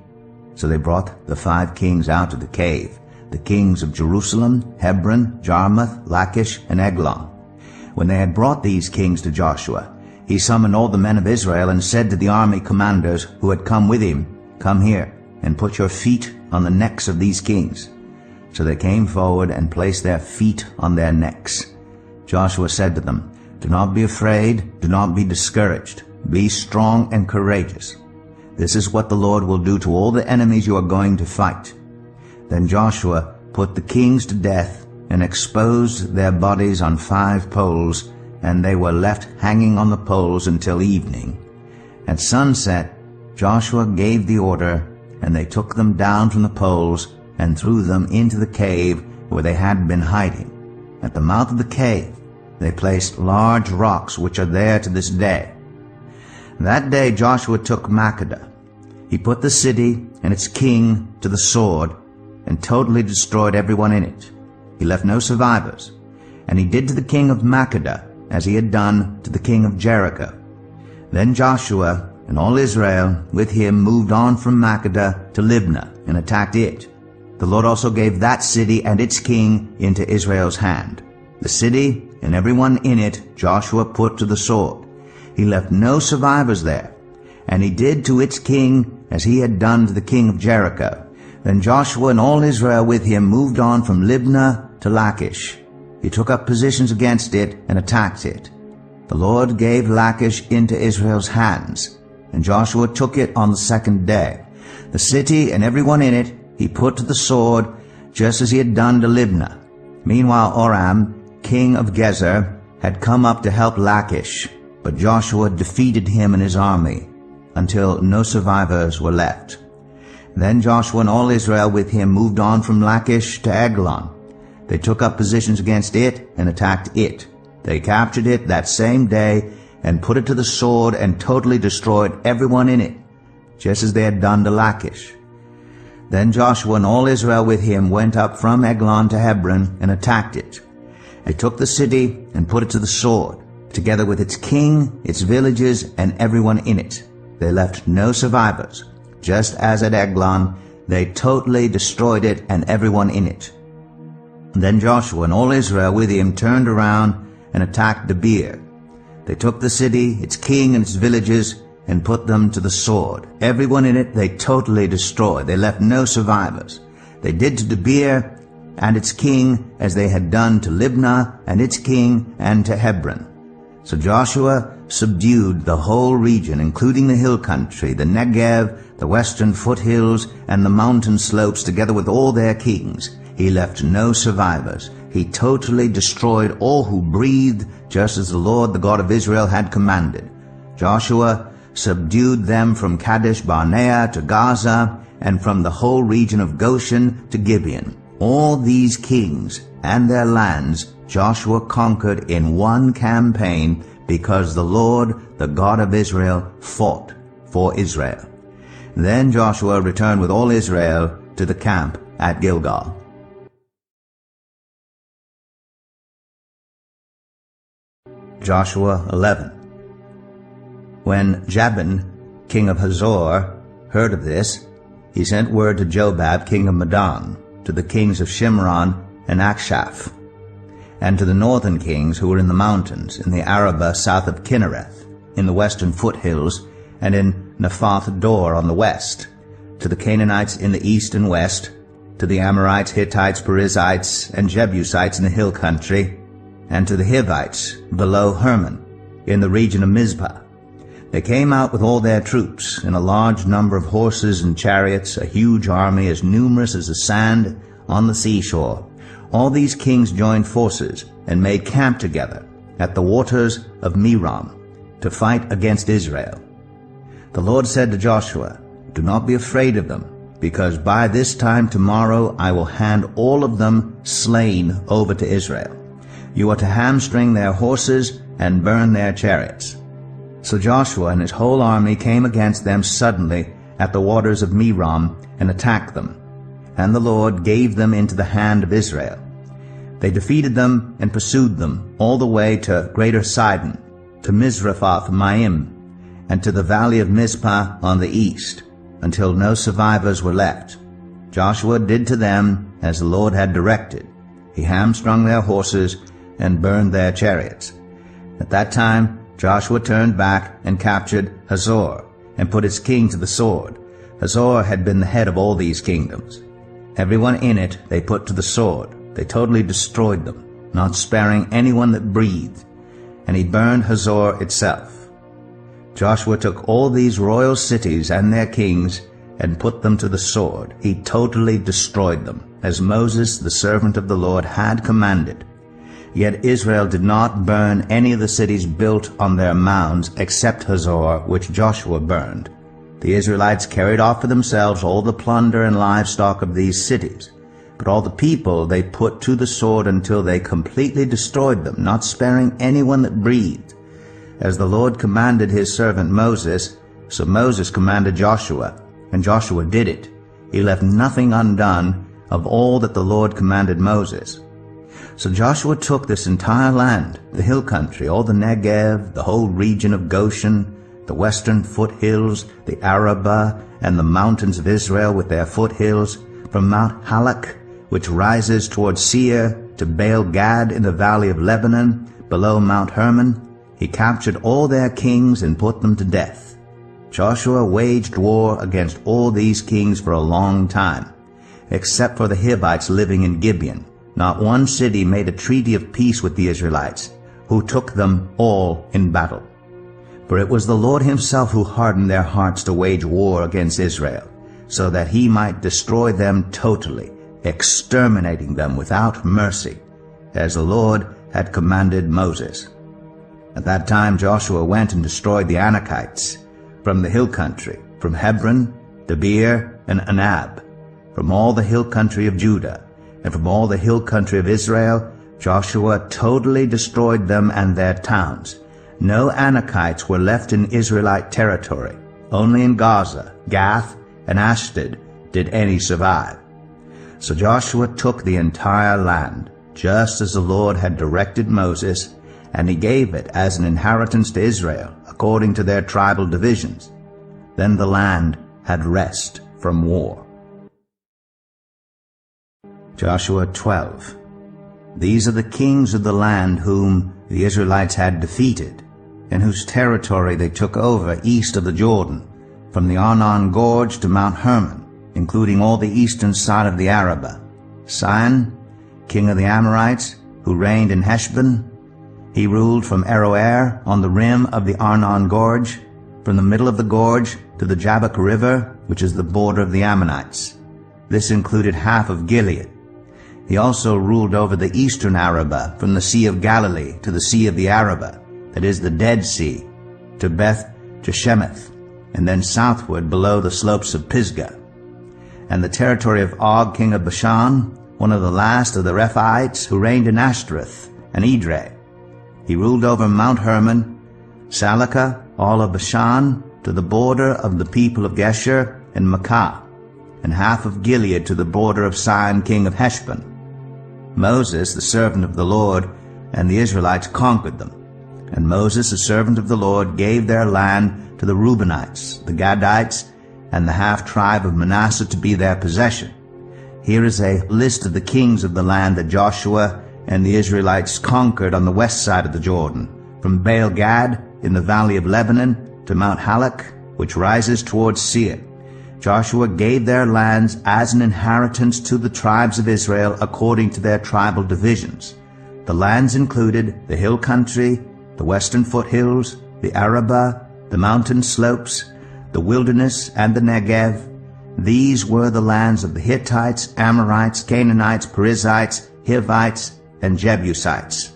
So they brought the 5 kings out of the cave, the kings of Jerusalem, Hebron, Jarmuth, Lachish, and Eglon. When they had brought these kings to Joshua, he summoned all the men of Israel and said to the army commanders who had come with him, "Come here, and put your feet on the necks of these kings." So they came forward and placed their feet on their necks. Joshua said to them, "Do not be afraid, do not be discouraged. Be strong and courageous. This is what the Lord will do to all the enemies you are going to fight." Then Joshua put the kings to death and exposed their bodies on 5 poles, and they were left hanging on the poles until evening. At sunset, Joshua gave the order, and they took them down from the poles and threw them into the cave where they had been hiding. At the mouth of the cave, they placed large rocks which are there to this day. That day Joshua took Makkedah. He put the city and its king to the sword and totally destroyed everyone in it. He left no survivors. And he did to the king of Makkedah as he had done to the king of Jericho. Then Joshua and all Israel with him moved on from Makkedah to Libnah and attacked it. The Lord also gave that city and its king into Israel's hand. The city and everyone in it Joshua put to the sword. He left no survivors there. And he did to its king as he had done to the king of Jericho. Then Joshua and all Israel with him moved on from Libnah to Lachish. He took up positions against it and attacked it. The Lord gave Lachish into Israel's hands, and Joshua took it on the 2nd day. The city and everyone in it he put to the sword, just as he had done to Libnah. Meanwhile Oram, king of Gezer, had come up to help Lachish, but Joshua defeated him and his army, until no survivors were left. Then Joshua and all Israel with him moved on from Lachish to Eglon. They took up positions against it and attacked it. They captured it that same day and put it to the sword and totally destroyed everyone in it, just as they had done to Lachish. Then Joshua and all Israel with him went up from Eglon to Hebron and attacked it. They took the city and put it to the sword, together with its king, its villages, and everyone in it. They left no survivors. Just as at Eglon, they totally destroyed it and everyone in it. Then Joshua and all Israel with him turned around and attacked Debir. They took the city, its king, and its villages, and put them to the sword. Everyone in it they totally destroyed. They left no survivors. They did to Debir and its king as they had done to Libnah and its king and to Hebron. So Joshua subdued the whole region, including the hill country, the Negev, the western foothills, and the mountain slopes, together with all their kings. He left no survivors. He totally destroyed all who breathed, just as the Lord, the God of Israel, had commanded. Joshua subdued them from Kadesh Barnea to Gaza, and from the whole region of Goshen to Gibeon. All these kings and their lands Joshua conquered in one campaign, because the Lord, the God of Israel, fought for Israel. Then Joshua returned with all Israel to the camp at Gilgal. Joshua 11. When Jabin, king of Hazor, heard of this, he sent word to Jobab, king of Madon, to the kings of Shimron and Akshaph, and to the northern kings who were in the mountains, in the Arabah south of Kinnereth, in the western foothills, and in Naphath Dor on the west, to the Canaanites in the east and west, to the Amorites, Hittites, Perizzites, and Jebusites in the hill country, and to the Hivites below Hermon, in the region of Mizpah. They came out with all their troops, in a large number of horses and chariots, a huge army as numerous as the sand on the seashore. All these kings joined forces and made camp together at the waters of Merom to fight against Israel. The Lord said to Joshua, "Do not be afraid of them, because by this time tomorrow I will hand all of them slain over to Israel. You are to hamstring their horses and burn their chariots." So Joshua and his whole army came against them suddenly at the waters of Merom and attacked them, and the Lord gave them into the hand of Israel. They defeated them and pursued them all the way to Greater Sidon, to Mizraphoth Maim, and to the valley of Mizpah on the east, until no survivors were left. Joshua did to them as the Lord had directed. He hamstrung their horses and burned their chariots. At that time Joshua turned back and captured Hazor, and put its king to the sword. Hazor had been the head of all these kingdoms. Everyone in it they put to the sword. They totally destroyed them, not sparing anyone that breathed. And he burned Hazor itself. Joshua took all these royal cities and their kings and put them to the sword. He totally destroyed them, as Moses, the servant of the Lord, had commanded. Yet Israel did not burn any of the cities built on their mounds except Hazor, which Joshua burned. The Israelites carried off for themselves all the plunder and livestock of these cities. But all the people they put to the sword until they completely destroyed them, not sparing anyone that breathed. As the Lord commanded his servant Moses, so Moses commanded Joshua, and Joshua did it. He left nothing undone of all that the Lord commanded Moses. So Joshua took this entire land, the hill country, all the Negev, the whole region of Goshen, the western foothills, the Arabah, and the mountains of Israel with their foothills, from Mount Halak, which rises toward Seir, to Baal-Gad in the valley of Lebanon, below Mount Hermon. He captured all their kings and put them to death. Joshua waged war against all these kings for a long time, except for the Hivites living in Gibeon. Not one city made a treaty of peace with the Israelites, who took them all in battle. For it was the Lord himself who hardened their hearts to wage war against Israel, so that he might destroy them totally, exterminating them without mercy, as the Lord had commanded Moses. At that time Joshua went and destroyed the Anakites from the hill country, from Hebron, Debir, and Anab, from all the hill country of Judah, and from all the hill country of Israel. Joshua totally destroyed them and their towns. No Anakites were left in Israelite territory. Only in Gaza, Gath, and Ashdod did any survive. So Joshua took the entire land, just as the Lord had directed Moses, and he gave it as an inheritance to Israel, according to their tribal divisions. Then the land had rest from war. Joshua 12. These are the kings of the land whom the Israelites had defeated, and whose territory they took over east of the Jordan, from the Arnon Gorge to Mount Hermon, including all the eastern side of the Arabah. Sihon, king of the Amorites, who reigned in Heshbon. He ruled from Aroer on the rim of the Arnon Gorge, from the middle of the gorge to the Jabbok River, which is the border of the Ammonites. This included half of Gilead. He also ruled over the eastern Arabah, from the Sea of Galilee to the Sea of the Arabah, that is the Dead Sea, to Beth Jeshemeth, and then southward below the slopes of Pisgah. And the territory of Og, king of Bashan, one of the last of the Rephaites, who reigned in Ashtoreth and Edrei. He ruled over Mount Hermon, Salakah, all of Bashan, to the border of the people of Geshur and Makkah, and half of Gilead to the border of Sihon, king of Heshbon. Moses, the servant of the Lord, and the Israelites conquered them. And Moses, the servant of the Lord, gave their land to the Reubenites, the Gadites, and the half-tribe of Manasseh to be their possession. Here is a list of the kings of the land that Joshua and the Israelites conquered on the west side of the Jordan, from Baal-Gad in the valley of Lebanon to Mount Halak, which rises towards Seir. Joshua gave their lands as an inheritance to the tribes of Israel according to their tribal divisions. The lands included the hill country, the western foothills, the Arabah, the mountain slopes, the wilderness, and the Negev. These were the lands of the Hittites, Amorites, Canaanites, Perizzites, Hivites, and Jebusites.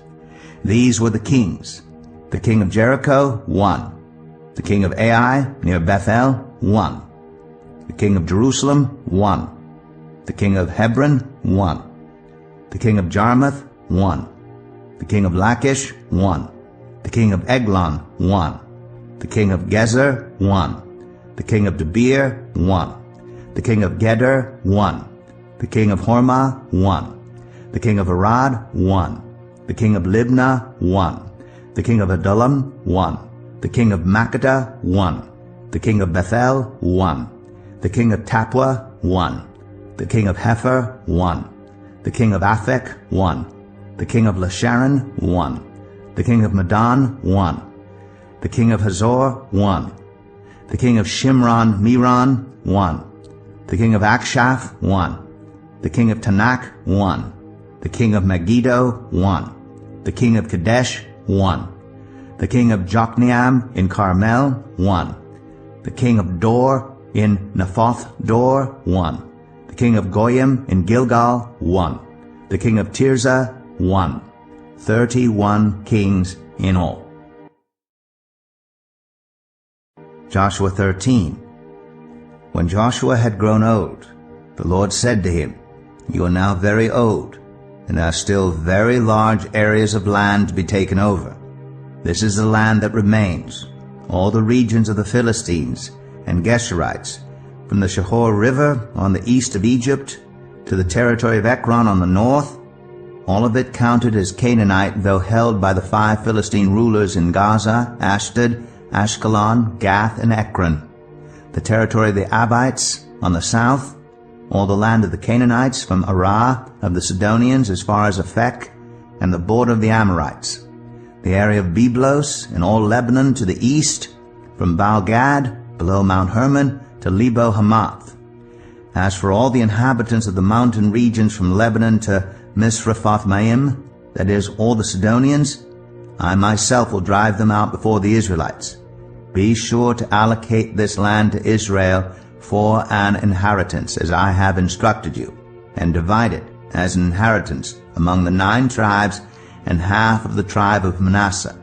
These were the kings. The king of Jericho, 1. The king of Ai, near Bethel, 1. The king of Jerusalem, 1. The king of Hebron, 1. The king of Jarmuth, 1. The king of Lachish, 1. The king of Eglon, 1. The king of Gezer, 1. The king of Debir, 1. The king of Geder, 1. The king of Hormah, 1. The king of Arad, 1. The king of Libnah, 1. The king of Adullam, 1. The king of Makkedah, 1. The king of Bethel, 1. The king of Tapua, 1. The king of Hepher, 1. The king of Aphek, 1. The king of Lasharon, 1. The king of Medan, 1. The king of Hazor, 1. The king of Shimron Meron, 1. The king of Akshaph, 1. The king of Tanakh, 1. The king of Megiddo, 1. The king of Kadesh, 1. The king of Jokneam in Carmel, 1. The king of Dor in Naphoth Dor, 1. The king of Goyim in Gilgal, 1. The king of Tirzah, 1. 31 kings in all. Joshua 13. When Joshua had grown old, the Lord said to him, "You are now very old, and there are still very large areas of land to be taken over. This is the land that remains, all the regions of the Philistines and Geshurites, from the Shihor River on the east of Egypt to the territory of Ekron on the north, all of it counted as Canaanite, though held by the 5 Philistine rulers in Gaza, Ashdod, Ashkelon, Gath, and Ekron. The territory of the Abites on the south, all the land of the Canaanites from Arah of the Sidonians as far as Aphek, and the border of the Amorites. The area of Byblos and all Lebanon to the east, from Baal-Gad, below Mount Hermon, to Lebo Hamath. As for all the inhabitants of the mountain regions from Lebanon to Misrephoth-Maim, that is, all the Sidonians, I myself will drive them out before the Israelites. Be sure to allocate this land to Israel for an inheritance, as I have instructed you, and divide it as an inheritance among the 9 tribes and half of the tribe of Manasseh.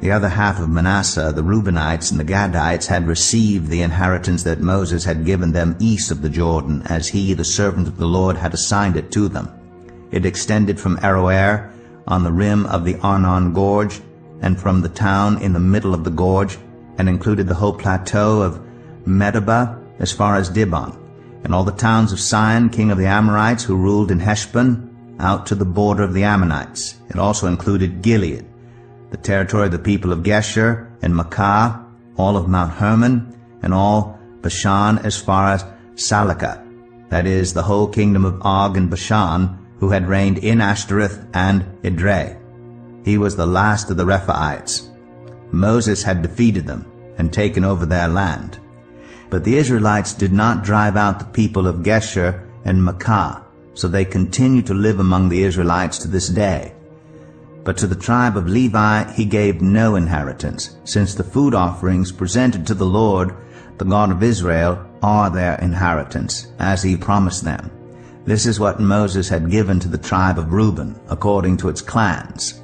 The other half of Manasseh, the Reubenites and the Gadites, had received the inheritance that Moses had given them east of the Jordan, as he, the servant of the Lord, had assigned it to them. It extended from Aroer on the rim of the Arnon Gorge, and from the town in the middle of the gorge, and included the whole plateau of Medeba as far as Dibon, and all the towns of Sihon, king of the Amorites, who ruled in Heshbon, out to the border of the Ammonites. It also included Gilead, the territory of the people of Geshur and Maacah, all of Mount Hermon, and all Bashan as far as Salakah, that is, the whole kingdom of Og and Bashan, who had reigned in Ashtoreth and Edrei. He was the last of the Rephaites. Moses had defeated them and taken over their land. But the Israelites did not drive out the people of Geshur and Maacah, so they continue to live among the Israelites to this day. But to the tribe of Levi he gave no inheritance, since the food offerings presented to the Lord, the God of Israel, are their inheritance, as he promised them. This is what Moses had given to the tribe of Reuben, according to its clans.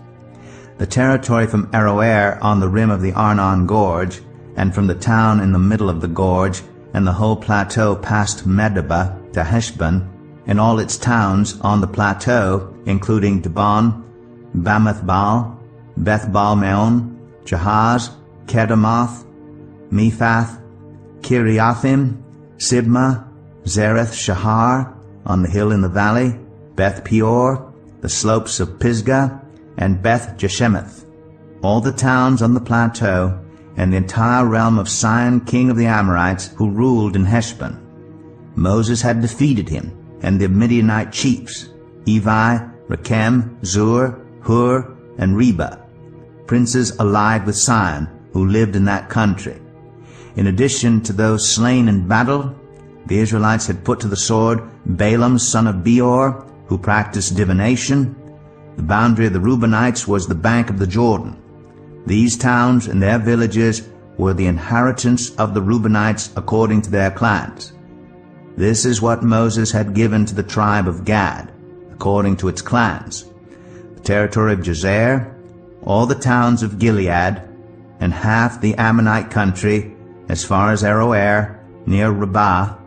The territory from Aroer on the rim of the Arnon Gorge, and from the town in the middle of the gorge, and the whole plateau past Medeba to Heshbon, and all its towns on the plateau, including Dibon, Bamath-baal, Beth-baal-meon, Jahaz, Kedemoth, Mephath, Kiriathim, Sibmah, Zareth-Shahar, on the hill in the valley, Beth-peor, the slopes of Pisgah, and Beth-Jeshemeth, all the towns on the plateau, and the entire realm of Sihon, king of the Amorites, who ruled in Heshbon. Moses had defeated him, and the Midianite chiefs, Evi, Rechem, Zur, Hur, and Reba, princes allied with Sihon, who lived in that country. In addition to those slain in battle, the Israelites had put to the sword Balaam son of Beor, who practiced divination. The boundary of the Reubenites was the bank of the Jordan. These towns and their villages were the inheritance of the Reubenites according to their clans. This is what Moses had given to the tribe of Gad, according to its clans: the territory of Jazer, all the towns of Gilead, and half the Ammonite country as far as Aroer, near Rabbah,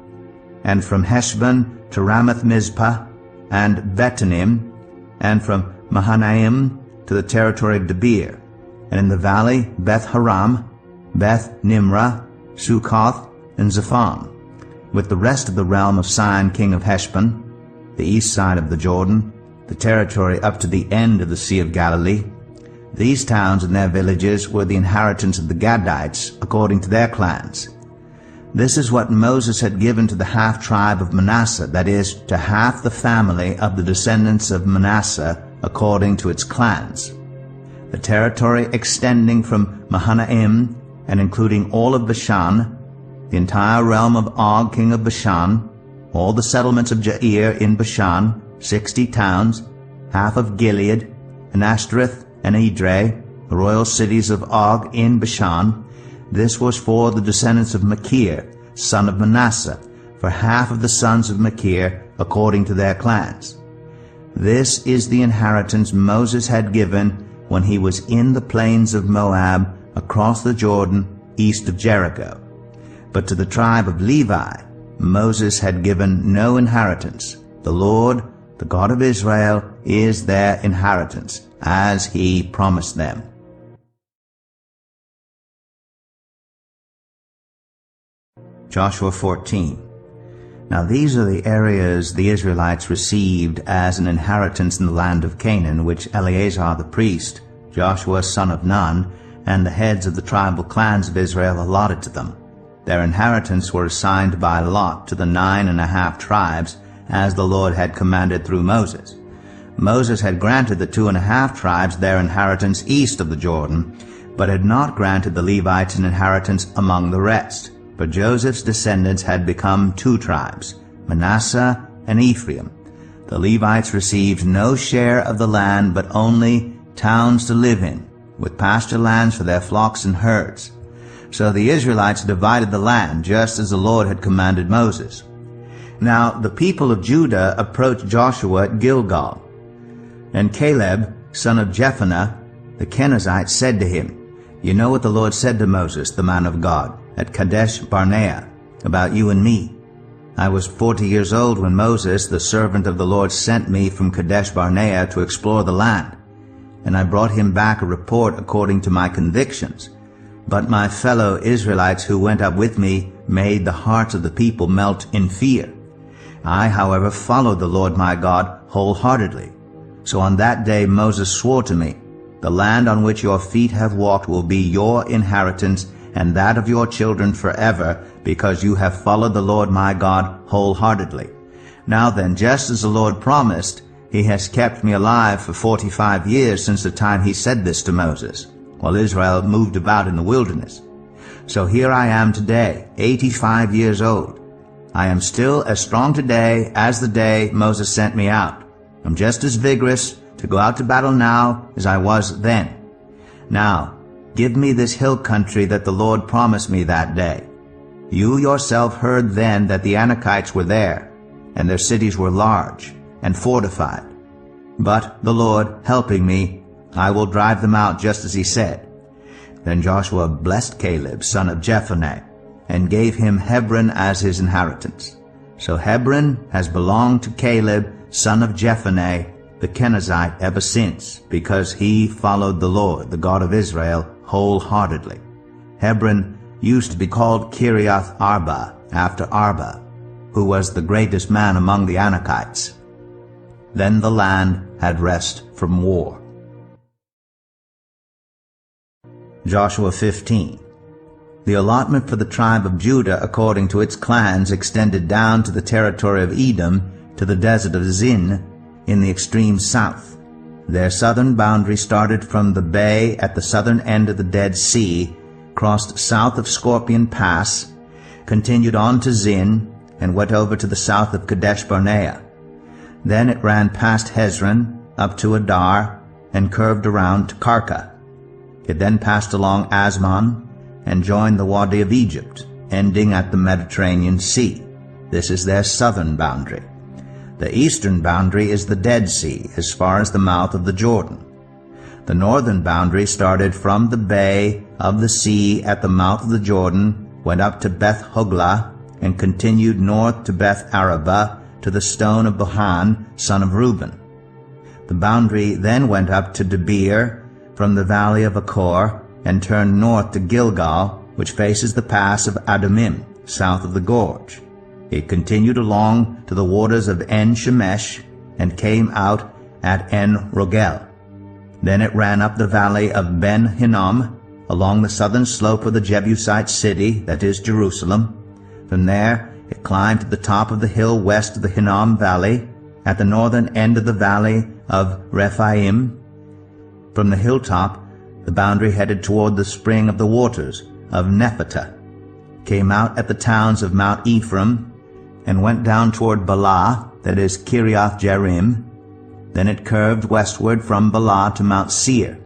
and from Heshbon to Ramath-Mizpah and Betanim, and from Mahanaim to the territory of Debir, and in the valley Beth-Haram, Beth-Nimrah, Succoth, and Zephon, with the rest of the realm of Sihon king of Heshbon, the east side of the Jordan, the territory up to the end of the Sea of Galilee. These towns and their villages were the inheritance of the Gadites according to their clans. This is what Moses had given to the half-tribe of Manasseh, that is, to half the family of the descendants of Manasseh, according to its clans. The territory extending from Mahanaim and including all of Bashan, the entire realm of Og, king of Bashan, all the settlements of Jair in Bashan, 60 towns, half of Gilead, and Ashtoreth and Edrei, the royal cities of Og in Bashan. This was for the descendants of Machir, son of Manasseh, for half of the sons of Machir, according to their clans. This is the inheritance Moses had given when he was in the plains of Moab, across the Jordan, east of Jericho. But to the tribe of Levi, Moses had given no inheritance. The Lord, the God of Israel, is their inheritance, as he promised them. Joshua 14. Now these are the areas the Israelites received as an inheritance in the land of Canaan, which Eleazar the priest, Joshua son of Nun, and the heads of the tribal clans of Israel allotted to them. Their inheritance were assigned by lot to the 9.5 tribes, as the Lord had commanded through Moses. Moses had granted the 2.5 tribes their inheritance east of the Jordan, but had not granted the Levites an inheritance among the rest. For Joseph's descendants had become 2 tribes, Manasseh and Ephraim. The Levites received no share of the land, but only towns to live in, with pasture lands for their flocks and herds. So the Israelites divided the land, just as the Lord had commanded Moses. Now the people of Judah approached Joshua at Gilgal. And Caleb, son of Jephunneh, the Kenizzite, said to him, "You know what the Lord said to Moses, the man of God, at Kadesh Barnea, about you and me. I was 40 years old when Moses, the servant of the Lord, sent me from Kadesh Barnea to explore the land, and I brought him back a report according to my convictions. But my fellow Israelites who went up with me made the hearts of the people melt in fear. I, however, followed the Lord my God wholeheartedly. So on that day Moses swore to me, 'The land on which your feet have walked will be your inheritance, and that of your children forever, because you have followed the Lord my God wholeheartedly.' Now then, just as the Lord promised, he has kept me alive for 45 years since the time he said this to Moses, while Israel moved about in the wilderness. So here I am today, 85 years old. I am still as strong today as the day Moses sent me out. I'm just as vigorous to go out to battle now as I was then. Now, give me this hill country that the Lord promised me that day. You yourself heard then that the Anakites were there, and their cities were large and fortified. But the Lord, helping me, I will drive them out just as he said." Then Joshua blessed Caleb, son of Jephunneh, and gave him Hebron as his inheritance. So Hebron has belonged to Caleb, son of Jephunneh, the Kenizzite, ever since, because he followed the Lord, the God of Israel, wholeheartedly. Hebron used to be called Kiriath Arba, after Arba, who was the greatest man among the Anakites. Then the land had rest from war. Joshua 15. The allotment for the tribe of Judah according to its clans extended down to the territory of Edom, to the desert of Zin, in the extreme south. Their southern boundary started from the bay at the southern end of the Dead Sea, crossed south of Scorpion Pass, continued on to Zin, and went over to the south of Kadesh Barnea. Then it ran past Hezron, up to Adar, and curved around to Karka. It then passed along Asmon, and joined the Wadi of Egypt, ending at the Mediterranean Sea. This is their southern boundary. The eastern boundary is the Dead Sea, as far as the mouth of the Jordan. The northern boundary started from the bay of the sea at the mouth of the Jordan, went up to Beth Hoglah, and continued north to Beth Arabah, to the stone of Bohan, son of Reuben. The boundary then went up to Debir, from the valley of Achor, and turned north to Gilgal, which faces the pass of Adumim, south of the gorge. It continued along to the waters of En-Shemesh, and came out at En-Rogel. Then it ran up the valley of Ben-Hinnom, along the southern slope of the Jebusite city, that is Jerusalem, From there it climbed to the top of the hill west of the Hinnom Valley, at the northern end of the valley of Rephaim. From the hilltop, the boundary headed toward the spring of the waters of Nephtah, came out at the towns of Mount Ephraim, and went down toward Bala, that is Kiriath Jearim. Then it curved westward from Bala to Mount Seir,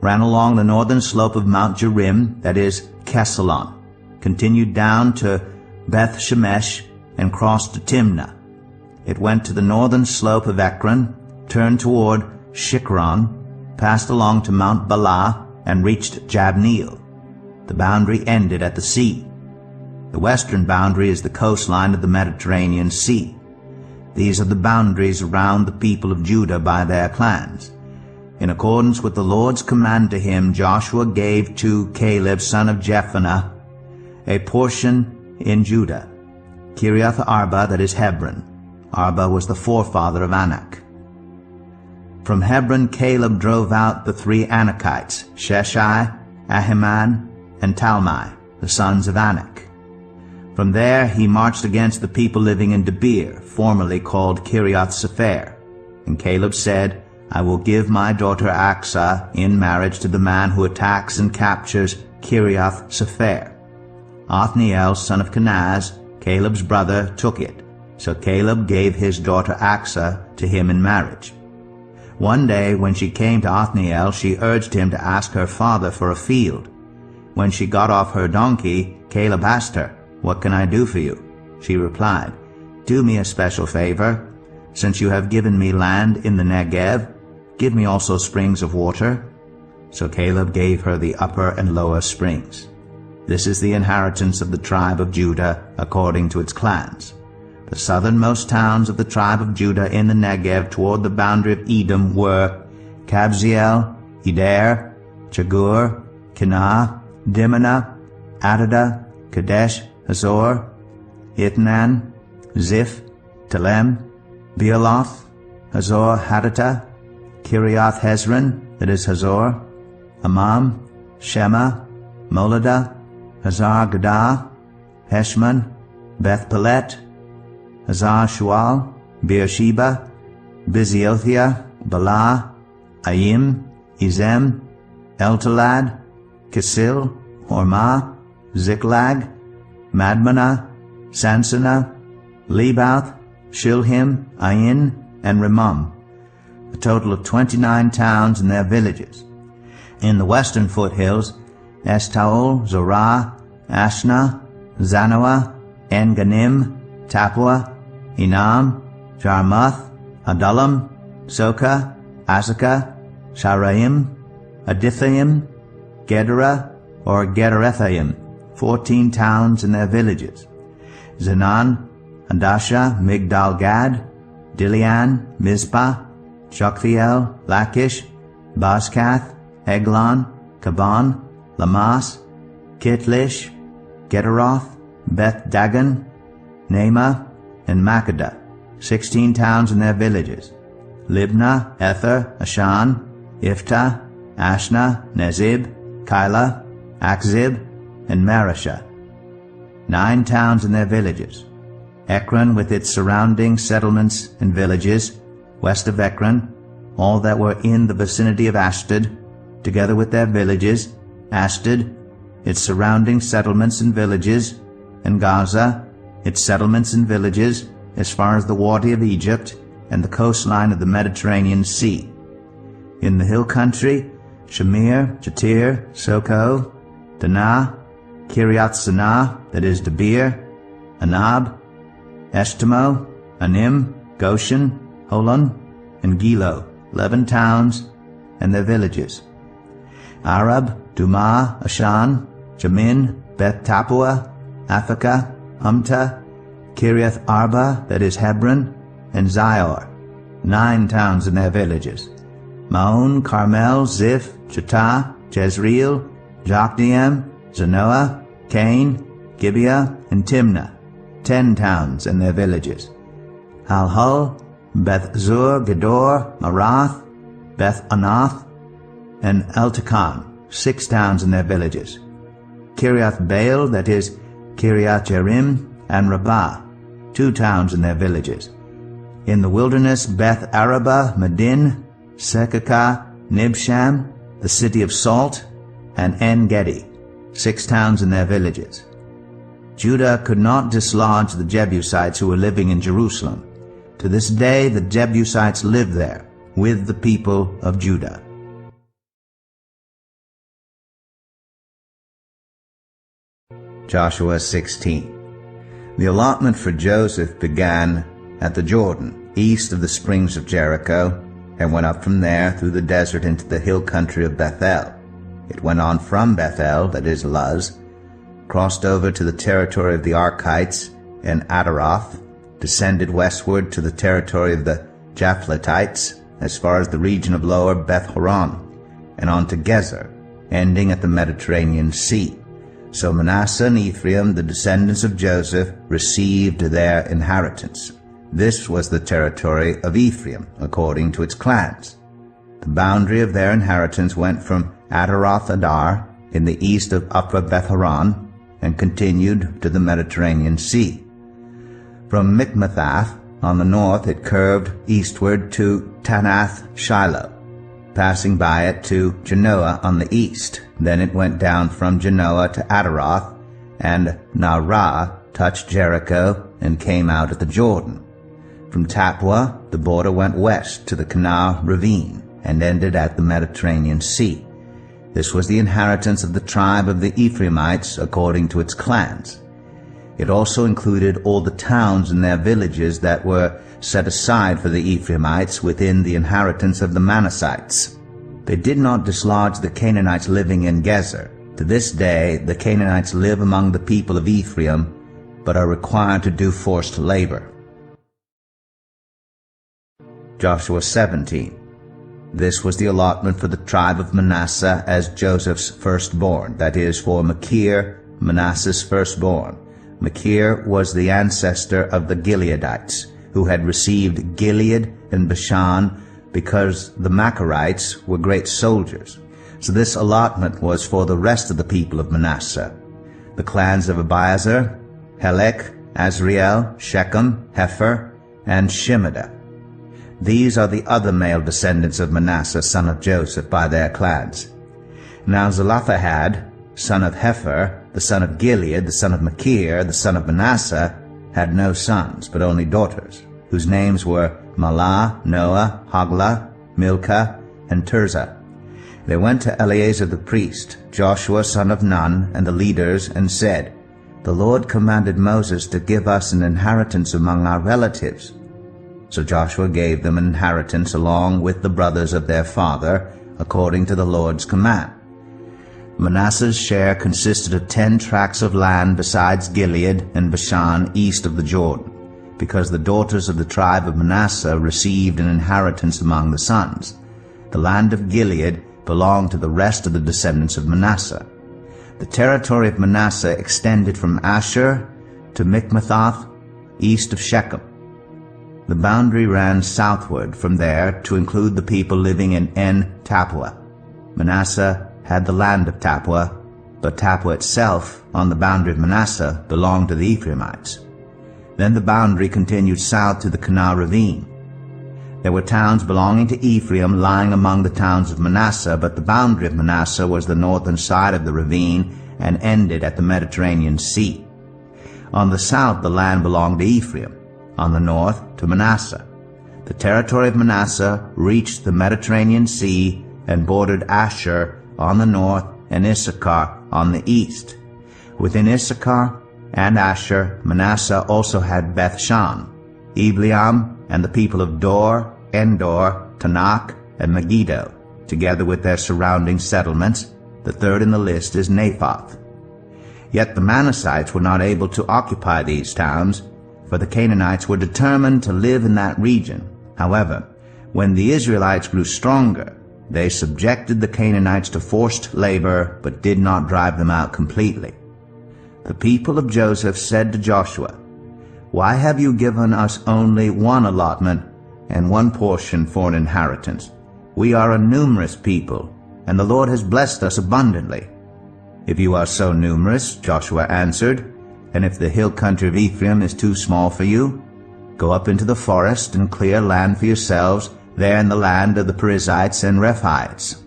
ran along the northern slope of Mount Jearim, that is Kesalon, continued down to Beth Shemesh, and crossed to Timnah. It went to the northern slope of Ekron, turned toward Shikron, passed along to Mount Bala, and reached Jabneel. The boundary ended at the sea. The western boundary is the coastline of the Mediterranean Sea. These are the boundaries around the people of Judah by their clans. In accordance with the Lord's command to him, Joshua gave to Caleb son of Jephunneh a portion in Judah, Kiriath Arba, that is Hebron. Arba was the forefather of Anak. From Hebron Caleb drove out the 3 Anakites, Sheshai, Ahiman, and Talmai, the sons of Anak. From there he marched against the people living in Debir, formerly called Kiriath Sepher. And Caleb said, I will give my daughter Aksah in marriage to the man who attacks and captures Kiriath Sepher. Othniel, son of Kenaz, Caleb's brother, took it. So Caleb gave his daughter Aksah to him in marriage. One day when she came to Othniel, she urged him to ask her father for a field. When she got off her donkey, Caleb asked her, What can I do for you? She replied, Do me a special favor. Since you have given me land in the Negev, give me also springs of water. So Caleb gave her the upper and lower springs. This is the inheritance of the tribe of Judah according to its clans. The southernmost towns of the tribe of Judah in the Negev toward the boundary of Edom were Kabzeel, Eder, Chagur, Kenah, Dimnah, Adada, Kadesh, Hazor, Itnan, Ziph, Telem, Bealoth, Hazor Hadattah, Kiriath Hezron, that is Hazor, Amam, Shema, Moladah, Hazar Gadah, Heshmon, Beth Pelet, Hazar Shual, Beersheba, Biziothia, Bala, Ayim, Izem, Eltalad, Kisil, Hormah, Ziklag, Madmanah, Sansana, Lebaoth, Shilhim, Ain, and Rimmon, a total of 29 towns and their villages. In the western foothills, Estaol, Zorah, Ashna, Zanoah, En-Ganim, Tapua, Enam, Jarmuth, Adullam, Soka, Azekah, Sharaim, Adithaim, Gedera, or Gederethaim, 14 towns and their villages. Zenan, Hadasha, Migdal-Gad, Dilian, Mizpah, Joktheel, Lachish, Bazkath, Eglon, Kaban, Lamas, Kitlish, Gederoth, Beth Dagon, Naamah, and Makkedah, 16 towns and their villages. Libnah, Ether, Ashan, Iftah, Ashna, Nezib, Keilah, Akzib, and Mareshah, 9 towns and their villages. Ekron with its surrounding settlements and villages, west of Ekron, all that were in the vicinity of Ashdod, together with their villages, Ashdod, its surrounding settlements and villages, and Gaza, its settlements and villages, as far as the water of Egypt and the coastline of the Mediterranean Sea. In the hill country, Shamir, Jatir, Soko, Danah, Kiriath Sanah, that is Debir, Anab, Eshtemoh, Anim, Goshen, Holon, and Gilo, 11 towns and their villages. Arab, Dumah, Ashan, Jamin, Beth Tapua, Aphekah, Humta, Kiriath Arba, that is Hebron, and Zior, 9 towns and their villages. Maon, Carmel, Ziph, Chattah, Jezreel, Jokdeam, Zanoah, Cain, Gibeah, and Timnah, 10 towns and their villages. Halhul, Beth Zur, Gedor, Marath, Beth Anath, and Eltekon, 6 towns and their villages. Kiriath Baal, that is Kiriath-Jearim, and Rabbah, 2 towns and their villages. In the wilderness, Beth-Araba, Medin, Sekakah, Nibsham, the city of Salt, and En-Gedi, 6 towns and their villages. Judah could not dislodge the Jebusites who were living in Jerusalem. To this day the Jebusites live there with the people of Judah. Joshua 16. The allotment for Joseph began at the Jordan, east of the springs of Jericho, and went up from there through the desert into the hill country of Bethel. It went on from Bethel, that is Luz, crossed over to the territory of the Archites and Adaroth, descended westward to the territory of the Japhletites, as far as the region of lower Beth-horon, and on to Gezer, ending at the Mediterranean Sea. So Manasseh and Ephraim, the descendants of Joseph, received their inheritance. This was the territory of Ephraim, according to its clans. The boundary of their inheritance went from Adaroth Adar in the east of Upper Beth-horon and continued to the Mediterranean Sea. From Mikmethath on the north it curved eastward to Tanath-Shiloh, passing by it to Genoa on the east. Then it went down from Genoa to Adaroth, and Naarah touched Jericho and came out at the Jordan. From Tapua the border went west to the Canal ravine and ended at the Mediterranean Sea. This was the inheritance of the tribe of the Ephraimites according to its clans. It also included all the towns and their villages that were set aside for the Ephraimites within the inheritance of the Manassites. They did not dislodge the Canaanites living in Gezer. To this day the Canaanites live among the people of Ephraim, but are required to do forced labor. Joshua 17. This was the allotment for the tribe of Manasseh as Joseph's firstborn, that is, for Machir, Manasseh's firstborn. Machir was the ancestor of the Gileadites, who had received Gilead and Bashan because the Machirites were great soldiers. So this allotment was for the rest of the people of Manasseh. The clans of Abiezer, Helek, Azriel, Shechem, Hepher, and Shemida. These are the other male descendants of Manasseh, son of Joseph, by their clans. Now Zelophehad, son of Hepher, the son of Gilead, the son of Machir, the son of Manasseh, had no sons, but only daughters, whose names were Mahlah, Noah, Hoglah, Milcah, and Tirzah. They went to Eleazar the priest, Joshua son of Nun, and the leaders, and said, "The Lord commanded Moses to give us an inheritance among our relatives." So Joshua gave them an inheritance along with the brothers of their father, according to the Lord's command. Manasseh's share consisted of 10 tracts of land besides Gilead and Bashan east of the Jordan, because the daughters of the tribe of Manasseh received an inheritance among the sons. The land of Gilead belonged to the rest of the descendants of Manasseh. The territory of Manasseh extended from Asher to Mikmethath, east of Shechem. The boundary ran southward from there to include the people living in En-Tapua. Manasseh had the land of Tapua, but Tapua itself, on the boundary of Manasseh, belonged to the Ephraimites. Then the boundary continued south to the Canal ravine. There were towns belonging to Ephraim lying among the towns of Manasseh, but the boundary of Manasseh was the northern side of the ravine and ended at the Mediterranean Sea. On the south the land belonged to Ephraim, on the north to Manasseh. The territory of Manasseh reached the Mediterranean Sea and bordered Asher on the north and Issachar on the east. Within Issachar and Asher, Manasseh also had Beth-shan, Ibleam, and the people of Dor, Endor, Tanakh, and Megiddo, together with their surrounding settlements. The third in the list is Naphoth. Yet the Manassites were not able to occupy these towns, for the Canaanites were determined to live in that region. However, when the Israelites grew stronger, they subjected the Canaanites to forced labor, but did not drive them out completely. The people of Joseph said to Joshua, "Why have you given us only one allotment and one portion for an inheritance? We are a numerous people, and the Lord has blessed us abundantly." "If you are so numerous," Joshua answered, And if the hill country of Ephraim is too small for you, go up into the forest and clear land for yourselves there in the land of the Perizzites and Rephaites.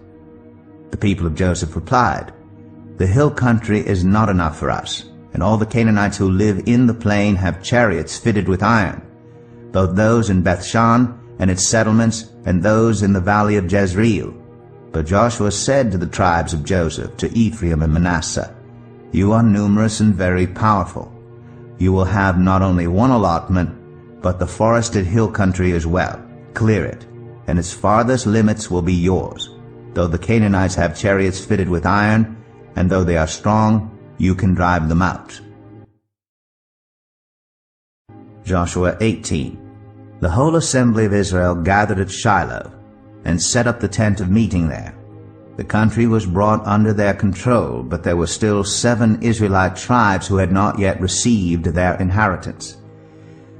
The people of Joseph replied, The hill country is not enough for us, and all the Canaanites who live in the plain have chariots fitted with iron, both those in Bethshan and its settlements, and those in the valley of Jezreel. But Joshua said to the tribes of Joseph, to Ephraim and Manasseh, You are numerous and very powerful. You will have not only one allotment, but the forested hill country as well. Clear it, and its farthest limits will be yours. Though the Canaanites have chariots fitted with iron, and though they are strong, you can drive them out. Joshua 18. The whole assembly of Israel gathered at Shiloh, and set up the tent of meeting there. The country was brought under their control, but there were still 7 Israelite tribes who had not yet received their inheritance.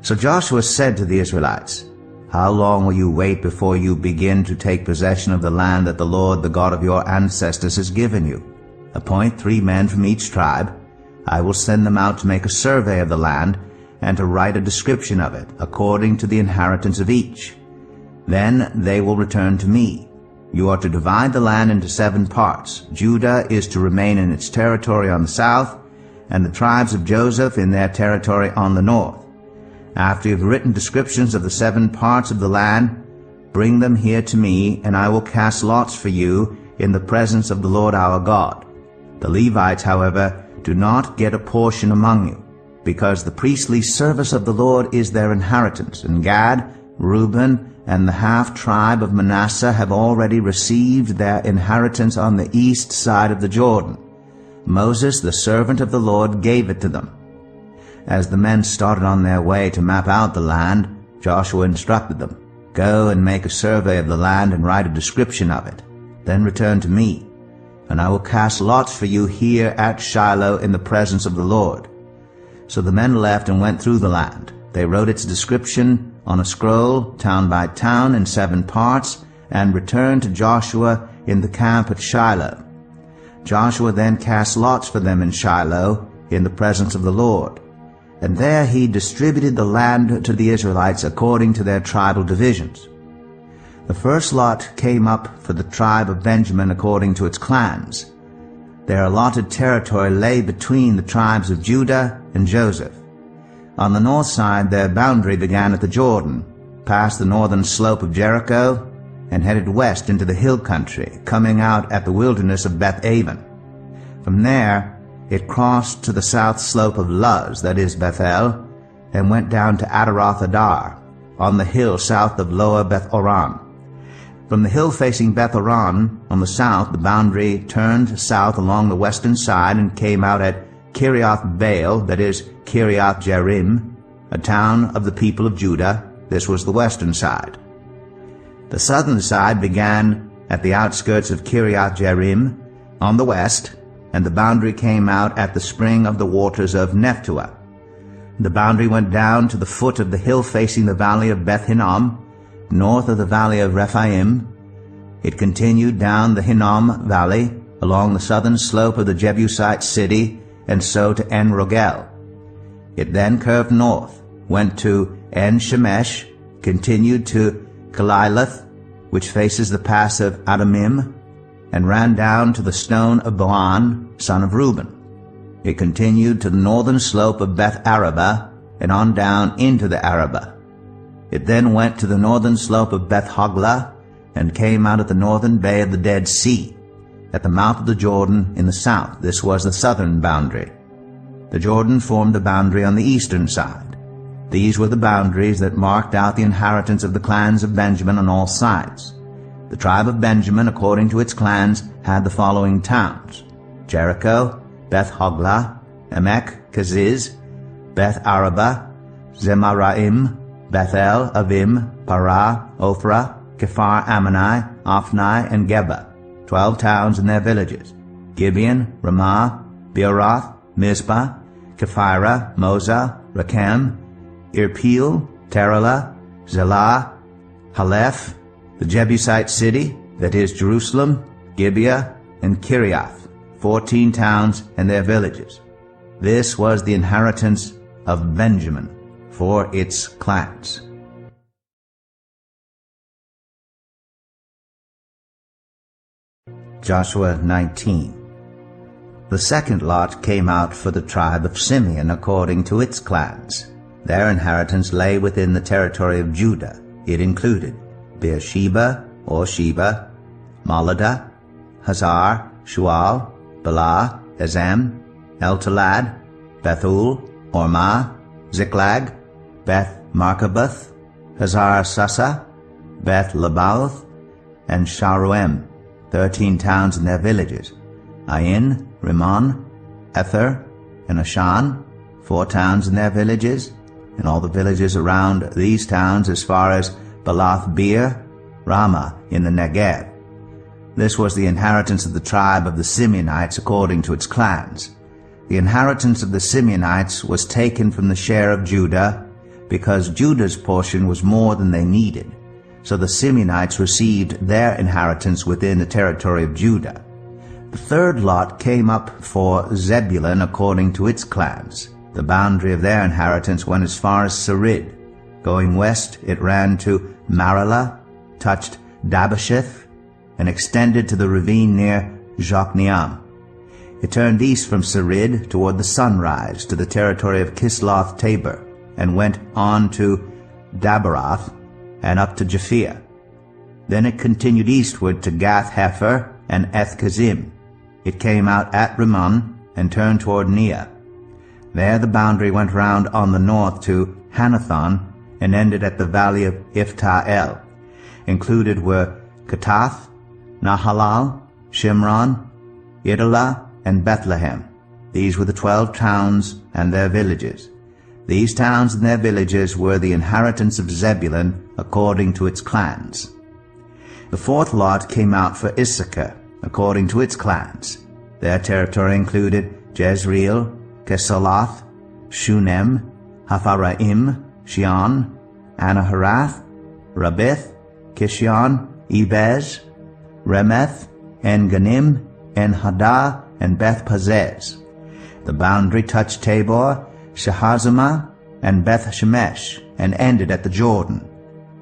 So Joshua said to the Israelites, How long will you wait before you begin to take possession of the land that the Lord, the God of your ancestors, has given you? Appoint 3 men from each tribe. I will send them out to make a survey of the land, and to write a description of it, according to the inheritance of each. Then they will return to me. You are to divide the land into 7 parts. Judah is to remain in its territory on the south, and the tribes of Joseph in their territory on the north. After you have written descriptions of the 7 parts of the land, bring them here to me, and I will cast lots for you in the presence of the Lord our God. The Levites, however, do not get a portion among you, because the priestly service of the Lord is their inheritance, and Gad, Reuben, and the half-tribe of Manasseh have already received their inheritance on the east side of the Jordan. Moses, the servant of the Lord, gave it to them. As the men started on their way to map out the land, Joshua instructed them, Go and make a survey of the land and write a description of it. Then return to me, and I will cast lots for you here at Shiloh in the presence of the Lord. So the men left and went through the land. They wrote its description on a scroll, town by town, in 7 parts, and returned to Joshua in the camp at Shiloh. Joshua then cast lots for them in Shiloh in the presence of the Lord. And there he distributed the land to the Israelites according to their tribal divisions. The first lot came up for the tribe of Benjamin according to its clans. Their allotted territory lay between the tribes of Judah and Joseph. On the north side their boundary began at the Jordan, passed the northern slope of Jericho, and headed west into the hill country, coming out at the wilderness of Beth-aven. From there it crossed to the south slope of Luz, that is Bethel, and went down to Adaroth-adar, on the hill south of Lower Beth-oran. From the hill facing Beth-oran on the south, the boundary turned south along the western side and came out at Kiriath-baal, that is Kiriath-jearim, a town of the people of Judah. This was the western side. The southern side began at the outskirts of Kiriath-jearim on the west, and the boundary came out at the spring of the waters of Nephtoah. The boundary went down to the foot of the hill facing the valley of Beth Hinnom, north of the valley of Rephaim. It continued down the Hinnom valley, along the southern slope of the Jebusite city, and so to En-Rogel. It then curved north, went to En-Shemesh, continued to Kaliloth, which faces the pass of Adamim, and ran down to the stone of Boan, son of Reuben. It continued to the northern slope of Beth-arabah, and on down into the Arabah. It then went to the northern slope of Beth-hoglah, and came out at the northern bay of the Dead Sea, at the mouth of the Jordan in the south. This was the southern boundary. The Jordan formed the boundary on the eastern side. These were the boundaries that marked out the inheritance of the clans of Benjamin on all sides. The tribe of Benjamin, according to its clans, had the following towns: Jericho, Beth-hoglah, Emek, Keziz, Beth-arabah, Zemaraim, Bethel, Avim, Parah, Ophrah, Kephar Ammoni, Ophni, and Geba, 12 towns and their villages: Gibeon, Ramah, Beeroth, Mizpah, Kephirah, Moza, Rakem, Irpeel, Taralah, Zelah, Haleph, the Jebusite city, that is Jerusalem, Gibeah, and Kiriath, 14 towns and their villages. This was the inheritance of Benjamin for its clans. Joshua 19. The second lot came out for the tribe of Simeon according to its clans. Their inheritance lay within the territory of Judah. It included Beersheba or Sheba, Moladah, Hazar, Shual, Bala, Ezem, Eltalad, Bethul, Ormah, Ziklag, Beth Markaboth, Hazar Susa, Beth Lebaoth, and Sharuem, 13 towns and their villages, Ain, Rimmon, Ether, and Ashan, 4 towns and their villages, and all the villages around these towns as far as Balath Beer, Ramah in the Negev. This was the inheritance of the tribe of the Simeonites according to its clans. The inheritance of the Simeonites was taken from the share of Judah, because Judah's portion was more than they needed. So the Simeonites received their inheritance within the territory of Judah. The third lot came up for Zebulun according to its clans. The boundary of their inheritance went as far as Sarid. Going west, it ran to Maralah, touched Dabasheth, and extended to the ravine near Jokneam. It turned east from Sarid toward the sunrise to the territory of Kisloth Tabor, and went on to Dabarath and up to Japhia. Then it continued eastward to Gath Hepher and Ethkazim. It came out at Rimmon and turned toward Neah. There the boundary went round on the north to Hanathon and ended at the valley of Ifta-el. Included were Katath, Nahalal, Shimron, Idalah, and Bethlehem. These were the 12 towns and their villages. These towns and their villages were the inheritance of Zebulun according to its clans. The fourth lot came out for Issachar according to its clans. Their territory included Jezreel, Kesaloth, Shunem, Hapharaim, Shion, Anaharath, Rabith, Kishion, Ebez, Remeth, En-Ganim, En-Hadah, and Beth-Pazez. The boundary touched Tabor, Shahazimah, and Beth-Shemesh, and ended at the Jordan.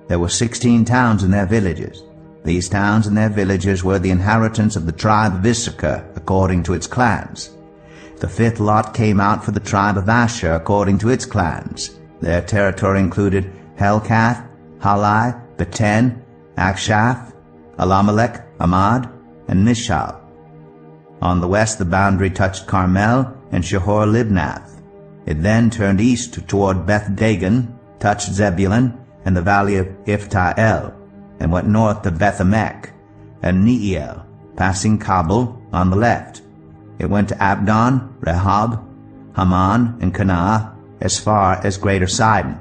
There were 16 towns and their villages. These towns and their villages were the inheritance of the tribe of Issachar according to its clans. The fifth lot came out for the tribe of Asher according to its clans. Their territory included Helkath, Halai, Beten, Akshaph, Alamelech, Amad, and Mishal. On the west the boundary touched Carmel and Shahor-Libnath. It then turned east toward Beth-Dagon, touched Zebulun and the valley of Ifta-el, and went north to Beth-Emek and Neiel, passing Kabul on the left. It went to Abdon, Rehob, Haman, and Kanah as far as Greater Sidon.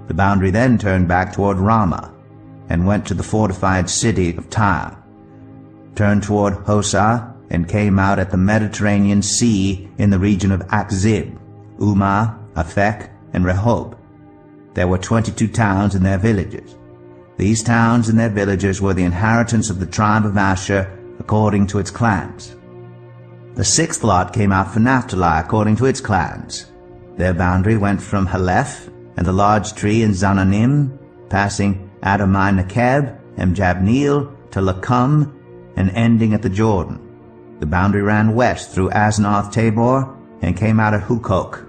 The boundary then turned back toward Ramah, and went to the fortified city of Tyre, turned toward Hosah, and came out at the Mediterranean Sea in the region of Akzib, Umah, Aphek, and Rehob. There were 22 towns and their villages. These towns and their villages were the inheritance of the tribe of Asher according to its clans. The sixth lot came out for Naphtali according to its clans. Their boundary went from Haleph and the large tree in Zananim, passing Adamai-Nekeb and Jabneel to Lakum, and ending at the Jordan. The boundary ran west through Aznoth Tabor and came out at Hukok.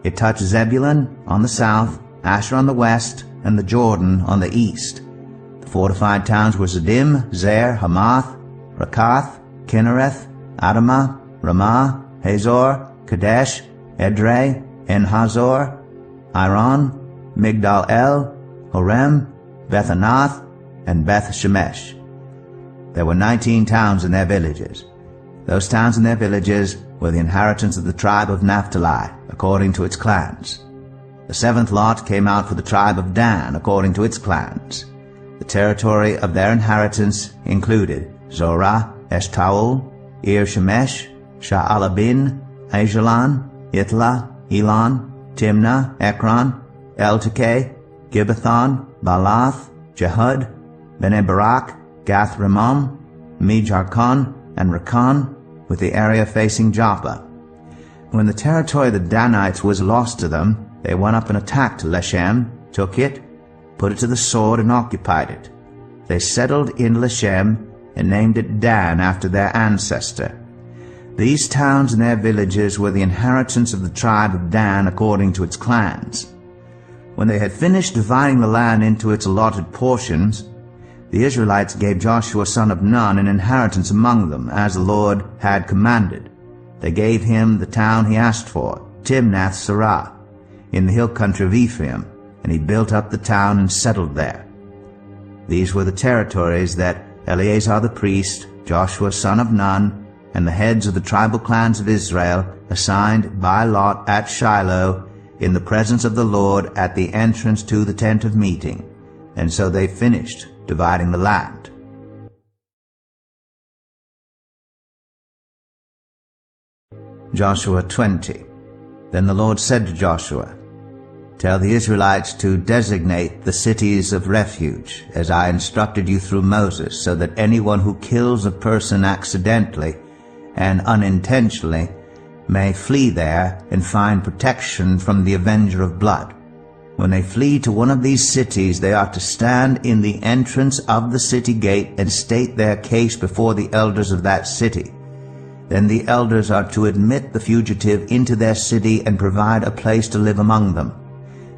It touched Zebulun on the south, Asher on the west, and the Jordan on the east. The fortified towns were Ziddim, Zer, Hamath, Rakath, Kinnereth, Adamah, Ramah, Hazor, Kadesh, Edrei, En-Hazor, Iron, Migdal-El, Horem, Beth-Anath, and Beth-Shemesh. There were 19 towns and their villages. Those towns and their villages were the inheritance of the tribe of Naphtali according to its clans. The seventh lot came out for the tribe of Dan according to its clans. The territory of their inheritance included Zorah, Eshtaol, Ir-Shemesh, Sha'alabin, Ajalon, Itlah, Elon, Timnah, Ekron, El-Tekeh, Gibbethon, Baalath, Jehud, Bene-Barak, Gath-Rimmon, Me-Jarkon, and Rakan, with the area facing Joppa. When the territory of the Danites was lost to them, they went up and attacked Leshem, took it, put it to the sword, and occupied it. They settled in Leshem and named it Dan after their ancestor. These towns and their villages were the inheritance of the tribe of Dan according to its clans. When they had finished dividing the land into its allotted portions, the Israelites gave Joshua son of Nun an inheritance among them, as the Lord had commanded. They gave him the town he asked for, Timnath-Serah, in the hill country of Ephraim, and he built up the town and settled there. These were the territories that Eleazar the priest, Joshua son of Nun, and the heads of the tribal clans of Israel assigned by lot at Shiloh in the presence of the Lord at the entrance to the tent of meeting. And so they finished dividing the land. Joshua 20. Then the Lord said to Joshua, "Tell the Israelites to designate the cities of refuge, as I instructed you through Moses, so that anyone who kills a person accidentally and unintentionally may flee there and find protection from the avenger of blood. When they flee to one of these cities, they are to stand in the entrance of the city gate and state their case before the elders of that city. Then the elders are to admit the fugitive into their city and provide a place to live among them.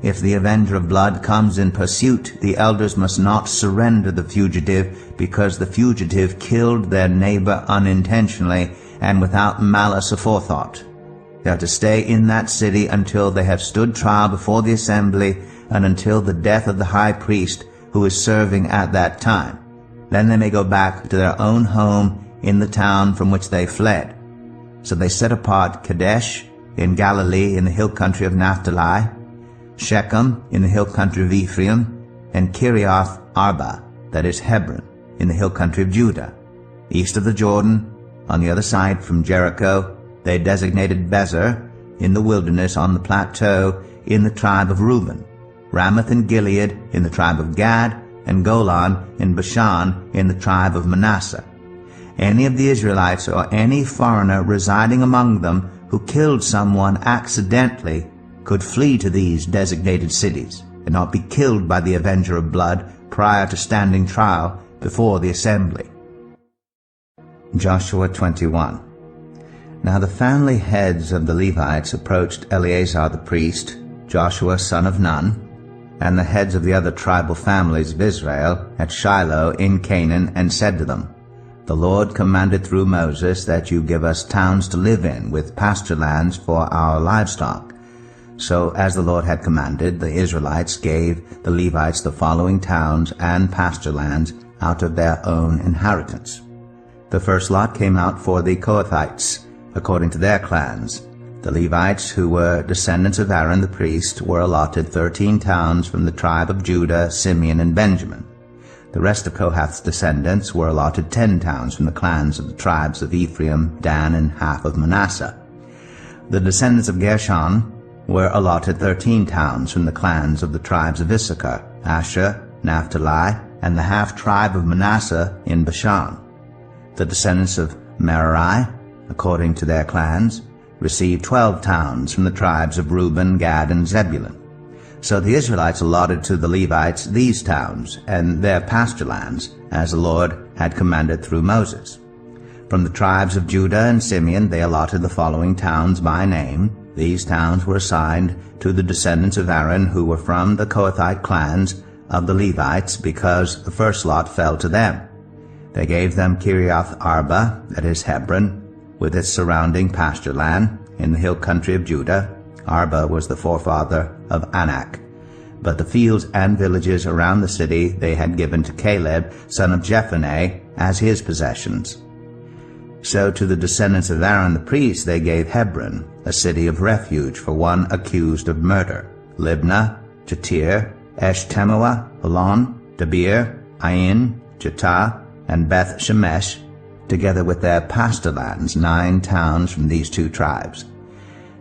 If the avenger of blood comes in pursuit, the elders must not surrender the fugitive, because the fugitive killed their neighbor unintentionally and without malice aforethought. They are to stay in that city until they have stood trial before the assembly and until the death of the high priest who is serving at that time. Then they may go back to their own home in the town from which they fled." So they set apart Kadesh in Galilee in the hill country of Naphtali, Shechem in the hill country of Ephraim, and Kiriath Arba, that is Hebron, in the hill country of Judah. East of the Jordan, on the other side from Jericho, they designated Bezer in the wilderness on the plateau in the tribe of Reuben, Ramoth in Gilead in the tribe of Gad, and Golan in Bashan in the tribe of Manasseh. Any of the Israelites or any foreigner residing among them who killed someone accidentally could flee to these designated cities and not be killed by the avenger of blood prior to standing trial before the assembly. Joshua 21. Now the family heads of the Levites approached Eleazar the priest, Joshua son of Nun, and the heads of the other tribal families of Israel at Shiloh in Canaan, and said to them, "The Lord commanded through Moses that you give us towns to live in with pasture lands for our livestock." So as the Lord had commanded, the Israelites gave the Levites the following towns and pasture lands out of their own inheritance. The first lot came out for the Kohathites, according to their clans. The Levites, who were descendants of Aaron the priest, were allotted 13 towns from the tribe of Judah, Simeon, and Benjamin. The rest of Kohath's descendants were allotted 10 towns from the clans of the tribes of Ephraim, Dan, and half of Manasseh. The descendants of Gershon were allotted 13 towns from the clans of the tribes of Issachar, Asher, Naphtali, and the half-tribe of Manasseh in Bashan. The descendants of Merari, according to their clans, received 12 towns from the tribes of Reuben, Gad, and Zebulun. So the Israelites allotted to the Levites these towns and their pasture lands, as the Lord had commanded through Moses. From the tribes of Judah and Simeon they allotted the following towns by name. These towns were assigned to the descendants of Aaron, who were from the Kohathite clans of the Levites, because the first lot fell to them. They gave them Kiriath Arba, that is Hebron, with its surrounding pasture land, in the hill country of Judah. Arba was the forefather of Anak. But the fields and villages around the city they had given to Caleb, son of Jephunneh, as his possessions. So to the descendants of Aaron the priest they gave Hebron, a city of refuge for one accused of murder, Libnah, Jatir, Eshtemoa, Elon, Debir, Ain, Jetah, and Beth Shemesh, together with their pasture lands, 9 towns from these 2 tribes.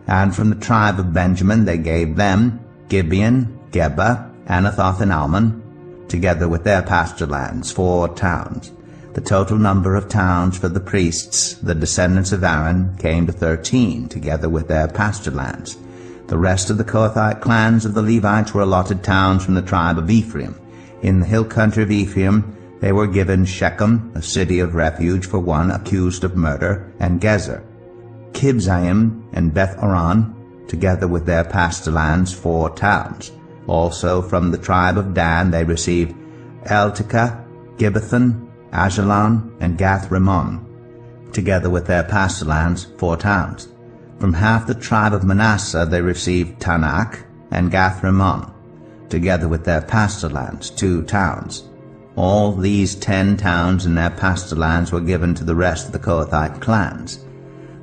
And from the tribe of Benjamin they gave them Gibeon, Geba, Anathoth, and Almon, together with their pasture lands, 4 towns. The total number of towns for the priests, the descendants of Aaron, came to 13, together with their pasture lands. The rest of the Kohathite clans of the Levites were allotted towns from the tribe of Ephraim. In the hill country of Ephraim, they were given Shechem, a city of refuge for one accused of murder, and Gezer. Kibzaim and Beth-Aron, together with their pasture lands, 4 towns. Also from the tribe of Dan they received Eltekeh, Gibbethon, Ajalon, and Gath-Rimmon, together with their pasture lands, 4 towns. From half the tribe of Manasseh they received Tanakh and Gath-Rimmon, together with their pasture lands, 2 towns. All these 10 towns and their pasture lands were given to the rest of the Kohathite clans.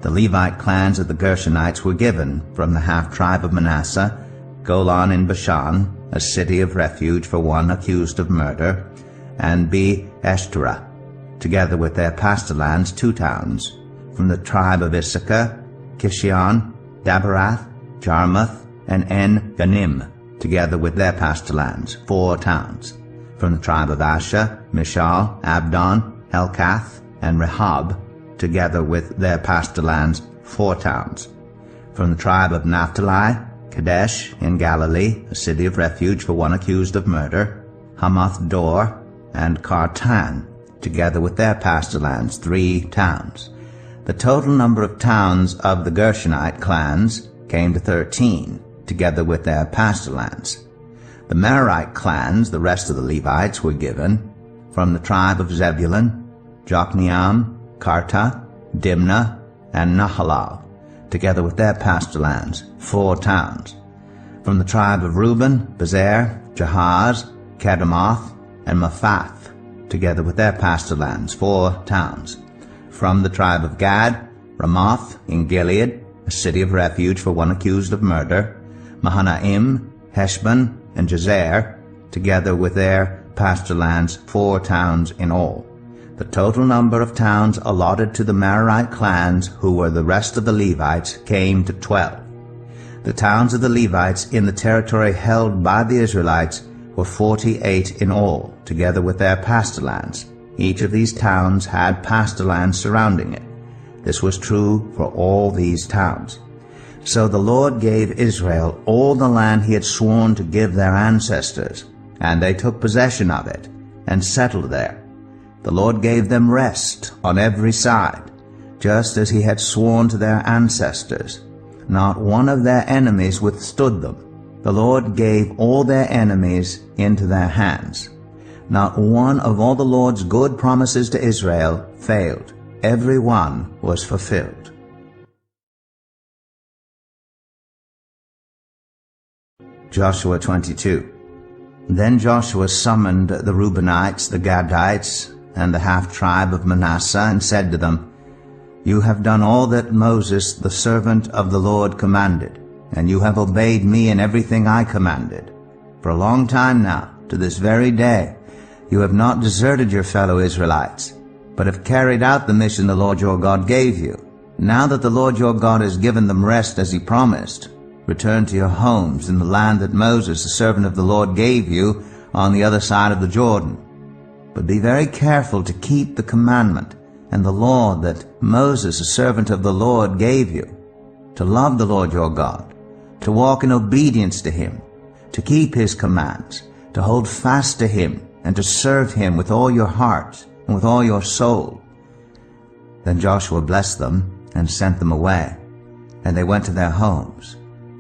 The Levite clans of the Gershonites were given, from the half-tribe of Manasseh, Golan in Bashan, a city of refuge for one accused of murder, and Be-Eshterah, together with their pasture lands, 2 towns. From the tribe of Issachar, Kishion, Daberath, Jarmuth, and En-Ganim, together with their pasture lands, 4 towns. From the tribe of Asher, Mishal, Abdon, Helkath, and Rehob, together with their pasture lands, 4 towns. From the tribe of Naphtali, Kadesh in Galilee, a city of refuge for one accused of murder, Hamath Dor, and Kartan, together with their pasture lands, 3 towns. The total number of towns of the Gershonite clans came to 13, together with their pasture lands. The Merarite clans, the rest of the Levites, were given, from the tribe of Zebulun, Jokneam, Karta, Dimnah, and Nahalal, together with their pasture lands, 4 towns. From the tribe of Reuben, Bezer, Jahaz, Kedemoth, and Mephath, together with their pasture lands, 4 towns. From the tribe of Gad, Ramoth in Gilead, a city of refuge for one accused of murder, Mahanaim, Heshbon, and Jazer, together with their pasture lands, 4 towns in all. The total number of towns allotted to the Merarite clans, who were the rest of the Levites, came to 12. The towns of the Levites in the territory held by the Israelites were 48 in all, together with their pasture lands. Each of these towns had pasture lands surrounding it. This was true for all these towns. So the Lord gave Israel all the land he had sworn to give their ancestors, and they took possession of it, and settled there. The Lord gave them rest on every side, just as he had sworn to their ancestors. Not one of their enemies withstood them. The Lord gave all their enemies into their hands. Not one of all the Lord's good promises to Israel failed. Every one was fulfilled. Joshua 22. Then Joshua summoned the Reubenites, the Gadites, and the half-tribe of Manasseh, and said to them, You have done all that Moses, the servant of the Lord, commanded, and you have obeyed me in everything I commanded. For a long time now, to this very day, you have not deserted your fellow Israelites, but have carried out the mission the Lord your God gave you. Now that the Lord your God has given them rest as he promised, return to your homes in the land that Moses, the servant of the Lord, gave you on the other side of the Jordan. But be very careful to keep the commandment and the law that Moses, the servant of the Lord, gave you, to love the Lord your God, to walk in obedience to him, to keep his commands, to hold fast to him, and to serve him with all your heart and with all your soul. Then Joshua blessed them and sent them away, and they went to their homes.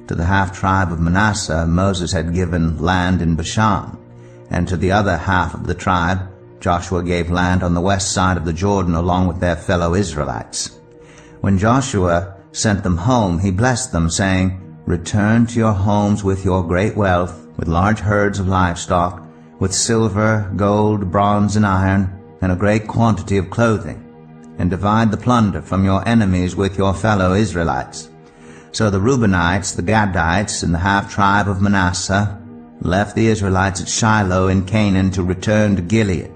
To the half-tribe of Manasseh Moses had given land in Bashan, and to the other half of the tribe Joshua gave land on the west side of the Jordan along with their fellow Israelites. When Joshua sent them home, he blessed them, saying, Return to your homes with your great wealth, with large herds of livestock, with silver, gold, bronze, and iron, and a great quantity of clothing, and divide the plunder from your enemies with your fellow Israelites. So the Reubenites, the Gadites, and the half-tribe of Manasseh left the Israelites at Shiloh in Canaan to return to Gilead,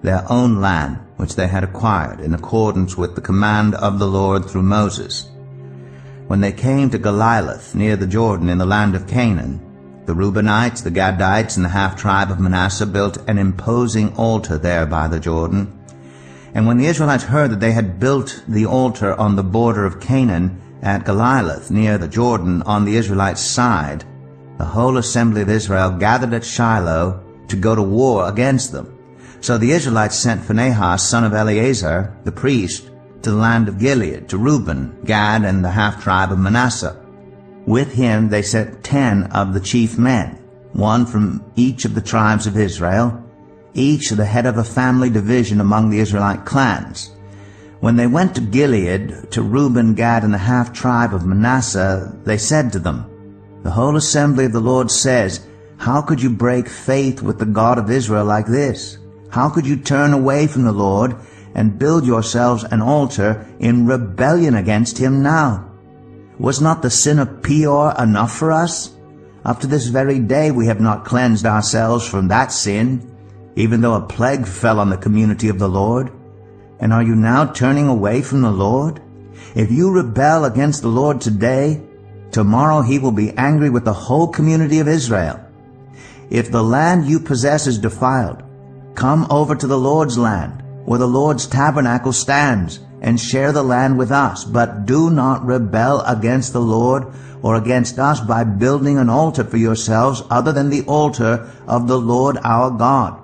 their own land which they had acquired in accordance with the command of the Lord through Moses. When they came to Galiloth near the Jordan in the land of Canaan, the Reubenites, the Gadites, and the half-tribe of Manasseh built an imposing altar there by the Jordan, And when the Israelites heard that they had built the altar on the border of Canaan at Galilee, near the Jordan on the Israelites' side, the whole assembly of Israel gathered at Shiloh to go to war against them. So the Israelites sent Phinehas, son of Eleazar, the priest, to the land of Gilead, to Reuben, Gad, and the half-tribe of Manasseh. With him they sent 10 of the chief men, one from each of the tribes of Israel, each the head of a family division among the Israelite clans. When they went to Gilead, to Reuben, Gad, and the half-tribe of Manasseh, they said to them, "The whole assembly of the Lord says, how could you break faith with the God of Israel like this? How could you turn away from the Lord and build yourselves an altar in rebellion against him now? Was not the sin of Peor enough for us? Up to this very day we have not cleansed ourselves from that sin, even though a plague fell on the community of the Lord. And are you now turning away from the Lord? If you rebel against the Lord today, tomorrow he will be angry with the whole community of Israel. If the land you possess is defiled, come over to the Lord's land, where the Lord's tabernacle stands, and share the land with us. But do not rebel against the Lord or against us by building an altar for yourselves other than the altar of the Lord our God.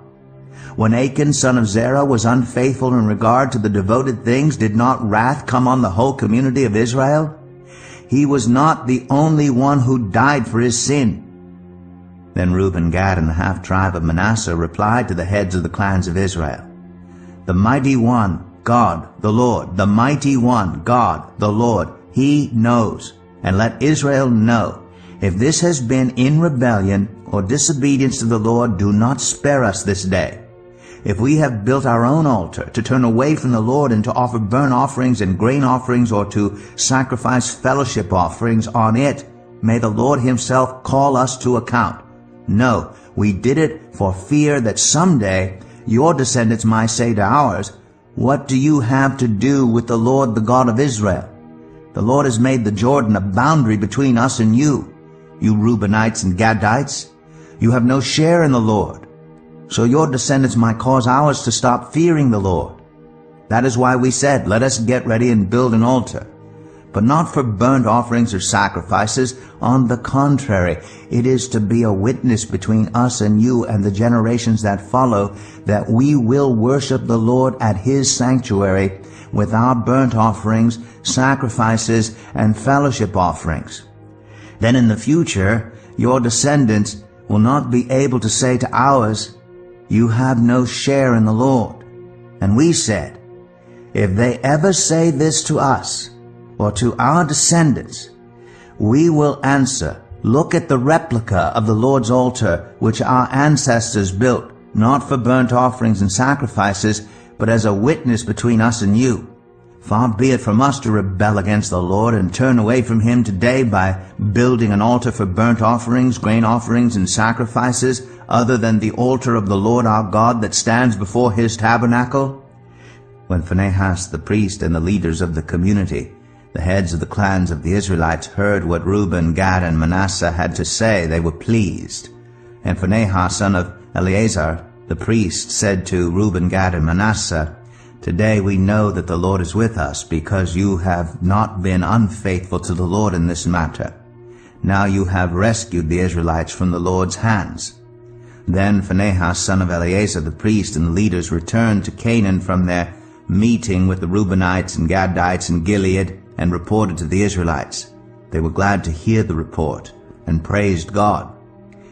When Achan, son of Zerah, was unfaithful in regard to the devoted things, did not wrath come on the whole community of Israel? He was not the only one who died for his sin." Then Reuben, Gad, and the half-tribe of Manasseh replied to the heads of the clans of Israel, "The mighty one, God, the Lord, the mighty one, God, the Lord, he knows. And let Israel know, if this has been in rebellion or disobedience to the Lord, do not spare us this day. If we have built our own altar to turn away from the Lord and to offer burnt offerings and grain offerings or to sacrifice fellowship offerings on it, may the Lord himself call us to account. No, we did it for fear that someday your descendants might say to ours, 'What do you have to do with the Lord, the God of Israel? The Lord has made the Jordan a boundary between us and you, you Reubenites and Gadites. You have no share in the Lord. So your descendants might cause ours to stop fearing the Lord.' That is why we said, 'Let us get ready and build an altar.' But not for burnt offerings or sacrifices. On the contrary, it is to be a witness between us and you and the generations that follow, that we will worship the Lord at his sanctuary with our burnt offerings, sacrifices, and fellowship offerings. Then in the future, your descendants will not be able to say to ours, 'You have no share in the Lord.' And we said, 'If they ever say this to us, or to our descendants, we will answer, Look at the replica of the Lord's altar, which our ancestors built, not for burnt offerings and sacrifices, but as a witness between us and you. Far be it from us to rebel against the Lord and turn away from him today by building an altar for burnt offerings, grain offerings, and sacrifices, other than the altar of the Lord our God that stands before his tabernacle." When Phinehas the priest and the leaders of the community, the heads of the clans of the Israelites, heard what Reuben, Gad, and Manasseh had to say, they were pleased. And Phinehas, son of Eleazar, the priest, said to Reuben, Gad, and Manasseh, "Today we know that the Lord is with us, because you have not been unfaithful to the Lord in this matter. Now you have rescued the Israelites from the Lord's hands." Then Phinehas, son of Eleazar, the priest, and the leaders returned to Canaan from their meeting with the Reubenites and Gadites in Gilead, and reported to the Israelites. They were glad to hear the report, and praised God.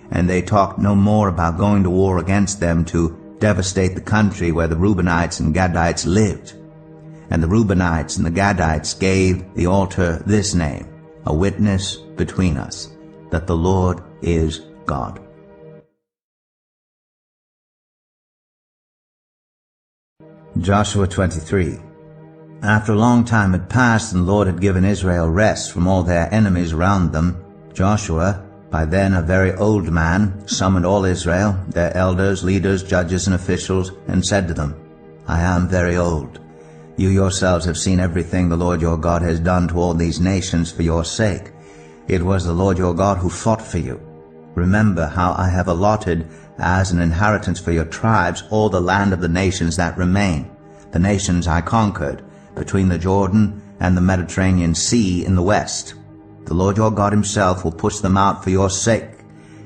And they talked no more about going to war against them to devastate the country where the Reubenites and Gadites lived. And the Reubenites and the Gadites gave the altar this name, a witness between us, that the Lord is God. Joshua 23. After a long time had passed, and the Lord had given Israel rest from all their enemies around them, Joshua, by then a very old man, summoned all Israel, their elders, leaders, judges, and officials, and said to them, "I am very old. You yourselves have seen everything the Lord your God has done to all these nations for your sake. It was the Lord your God who fought for you. Remember how I have allotted as an inheritance for your tribes all the land of the nations that remain, the nations I conquered, between the Jordan and the Mediterranean Sea in the west. The Lord your God himself will push them out for your sake.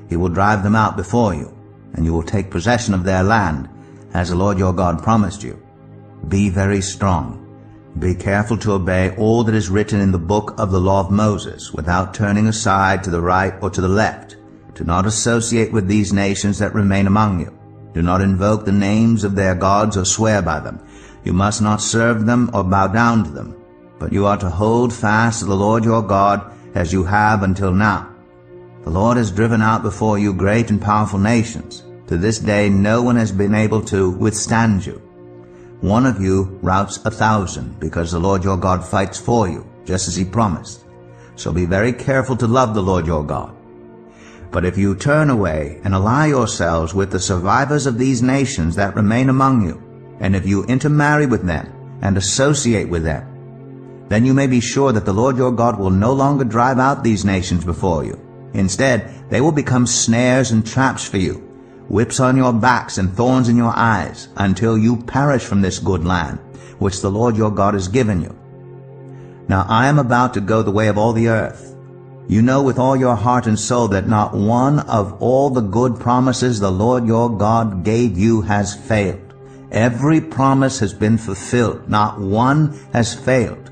He will drive them out before you, and you will take possession of their land, as the Lord your God promised you. Be very strong. Be careful to obey all that is written in the book of the law of Moses, without turning aside to the right or to the left. Do not associate with these nations that remain among you. Do not invoke the names of their gods or swear by them. You must not serve them or bow down to them, but you are to hold fast to the Lord your God as you have until now. The Lord has driven out before you great and powerful nations. To this day no one has been able to withstand you. One of you routs 1,000, because the Lord your God fights for you, just as he promised. So be very careful to love the Lord your God. But if you turn away and ally yourselves with the survivors of these nations that remain among you, and if you intermarry with them and associate with them, then you may be sure that the Lord your God will no longer drive out these nations before you. Instead, they will become snares and traps for you, whips on your backs and thorns in your eyes, until you perish from this good land, which the Lord your God has given you. Now I am about to go the way of all the earth. You know with all your heart and soul that not one of all the good promises the Lord your God gave you has failed. Every promise has been fulfilled. Not one has failed.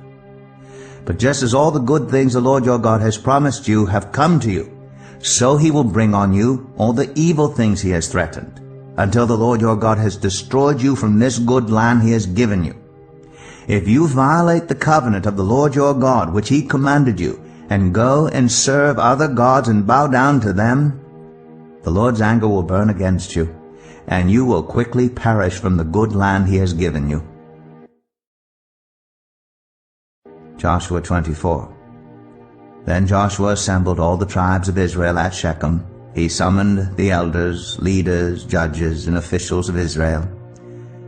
But just as all the good things the Lord your God has promised you have come to you, so he will bring on you all the evil things he has threatened, until the Lord your God has destroyed you from this good land he has given you. If you violate the covenant of the Lord your God, which he commanded you, and go and serve other gods and bow down to them, the Lord's anger will burn against you, and you will quickly perish from the good land he has given you. Joshua 24. Then Joshua assembled all the tribes of Israel at Shechem. He summoned the elders, leaders, judges, and officials of Israel,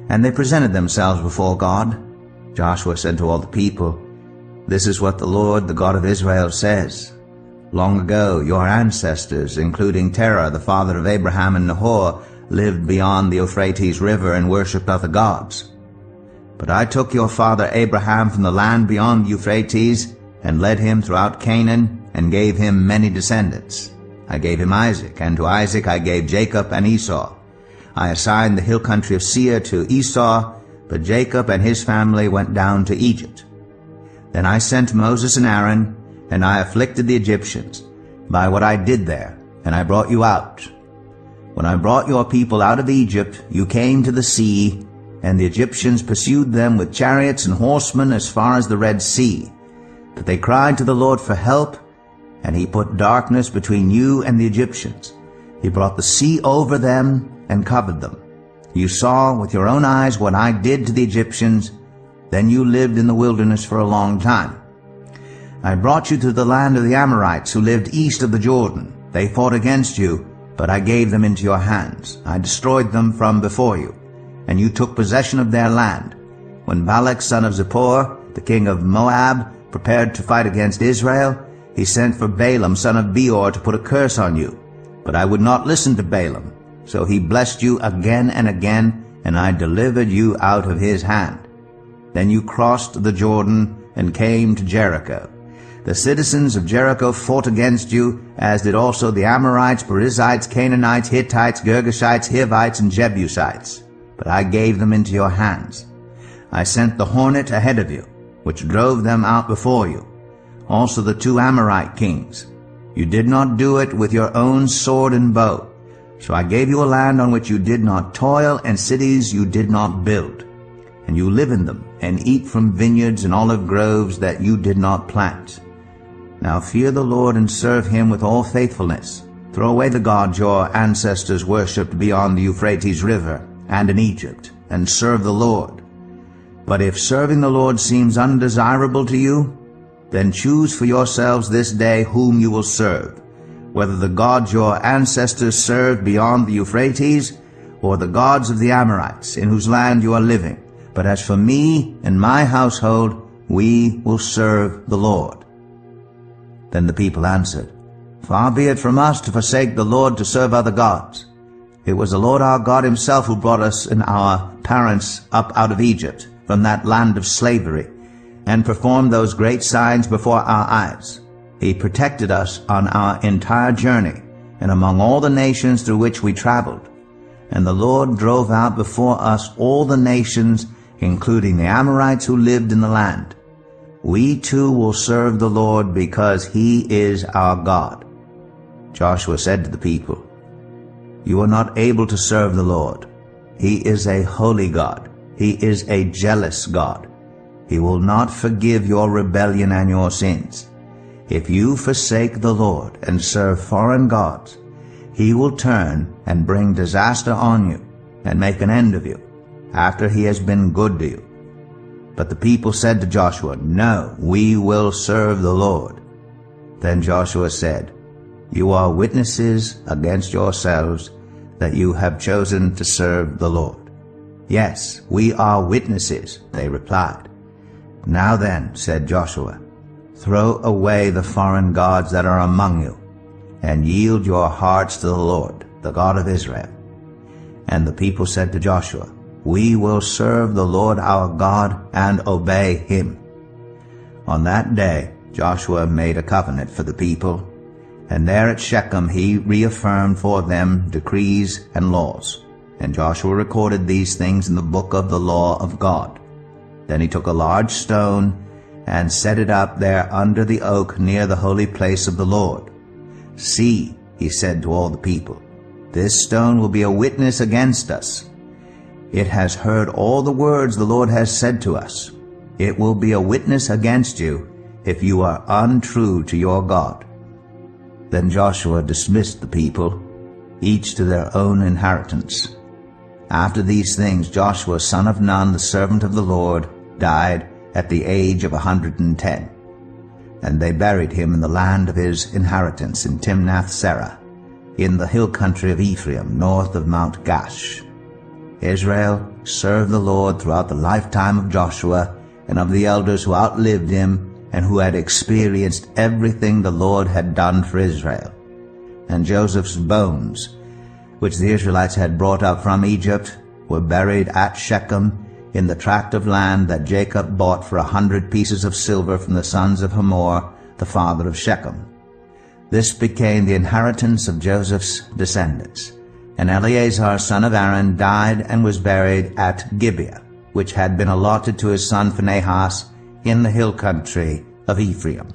and they presented themselves before God. Joshua said to all the people, "This is what the Lord, the God of Israel, says. Long ago your ancestors, including Terah, the father of Abraham and Nahor, lived beyond the Euphrates River and worshipped other gods. But I took your father Abraham from the land beyond the Euphrates and led him throughout Canaan and gave him many descendants. I gave him Isaac, and to Isaac I gave Jacob and Esau. I assigned the hill country of Seir to Esau, but Jacob and his family went down to Egypt. Then I sent Moses and Aaron, and I afflicted the Egyptians by what I did there, and I brought you out. When I brought your people out of Egypt, you came to the sea, and the Egyptians pursued them with chariots and horsemen as far as the Red Sea. But they cried to the Lord for help, and he put darkness between you and the Egyptians. He brought the sea over them and covered them. You saw with your own eyes what I did to the Egyptians. Then you lived in the wilderness for a long time. I brought you to the land of the Amorites who lived east of the Jordan. They fought against you, but I gave them into your hands. I destroyed them from before you, and you took possession of their land. When Balak son of Zippor, the king of Moab, prepared to fight against Israel, he sent for Balaam son of Beor to put a curse on you. But I would not listen to Balaam, so he blessed you again and again, and I delivered you out of his hand. Then you crossed the Jordan and came to Jericho. The citizens of Jericho fought against you, as did also the Amorites, Perizzites, Canaanites, Hittites, Girgashites, Hivites, and Jebusites. But I gave them into your hands. I sent the hornet ahead of you, which drove them out before you. Also the 2 Amorite kings. You did not do it with your own sword and bow. So I gave you a land on which you did not toil, and cities you did not build. And you live in them, and eat from vineyards and olive groves that you did not plant. Now fear the Lord and serve him with all faithfulness. Throw away the gods your ancestors worshipped beyond the Euphrates River and in Egypt, and serve the Lord. But if serving the Lord seems undesirable to you, then choose for yourselves this day whom you will serve, whether the gods your ancestors served beyond the Euphrates, or the gods of the Amorites, in whose land you are living. But as for me and my household, we will serve the Lord." Then the people answered, "Far be it from us to forsake the Lord to serve other gods. It was the Lord our God himself who brought us and our parents up out of Egypt, from that land of slavery, and performed those great signs before our eyes. He protected us on our entire journey, and among all the nations through which we traveled. And the Lord drove out before us all the nations, including the Amorites who lived in the land. We too will serve the Lord, because He is our God." Joshua said to the people, "You are not able to serve the Lord. He is a holy God. He is a jealous God. He will not forgive your rebellion and your sins. If you forsake the Lord and serve foreign gods, He will turn and bring disaster on you and make an end of you, after He has been good to you." But the people said to Joshua, "No, we will serve the Lord." Then Joshua said, "You are witnesses against yourselves that you have chosen to serve the Lord." "Yes, we are witnesses," they replied. "Now then," said Joshua, "throw away the foreign gods that are among you, and yield your hearts to the Lord, the God of Israel." And the people said to Joshua, "We will serve the Lord our God and obey Him." On that day Joshua made a covenant for the people, and there at Shechem he reaffirmed for them decrees and laws. And Joshua recorded these things in the book of the law of God. Then he took a large stone and set it up there under the oak near the holy place of the Lord. "See," he said to all the people, "this stone will be a witness against us. It has heard all the words the Lord has said to us. It will be a witness against you if you are untrue to your God." Then Joshua dismissed the people, each to their own inheritance. After these things Joshua son of Nun, the servant of the Lord, died at the age of 110. And they buried him in the land of his inheritance in Timnath-serah, in the hill country of Ephraim, north of Mount Gash. Israel served the Lord throughout the lifetime of Joshua and of the elders who outlived him and who had experienced everything the Lord had done for Israel. And Joseph's bones, which the Israelites had brought up from Egypt, were buried at Shechem in the tract of land that Jacob bought for 100 pieces of silver from the sons of Hamor, the father of Shechem. This became the inheritance of Joseph's descendants. And Eleazar son of Aaron died and was buried at Gibeah, which had been allotted to his son Phinehas in the hill country of Ephraim.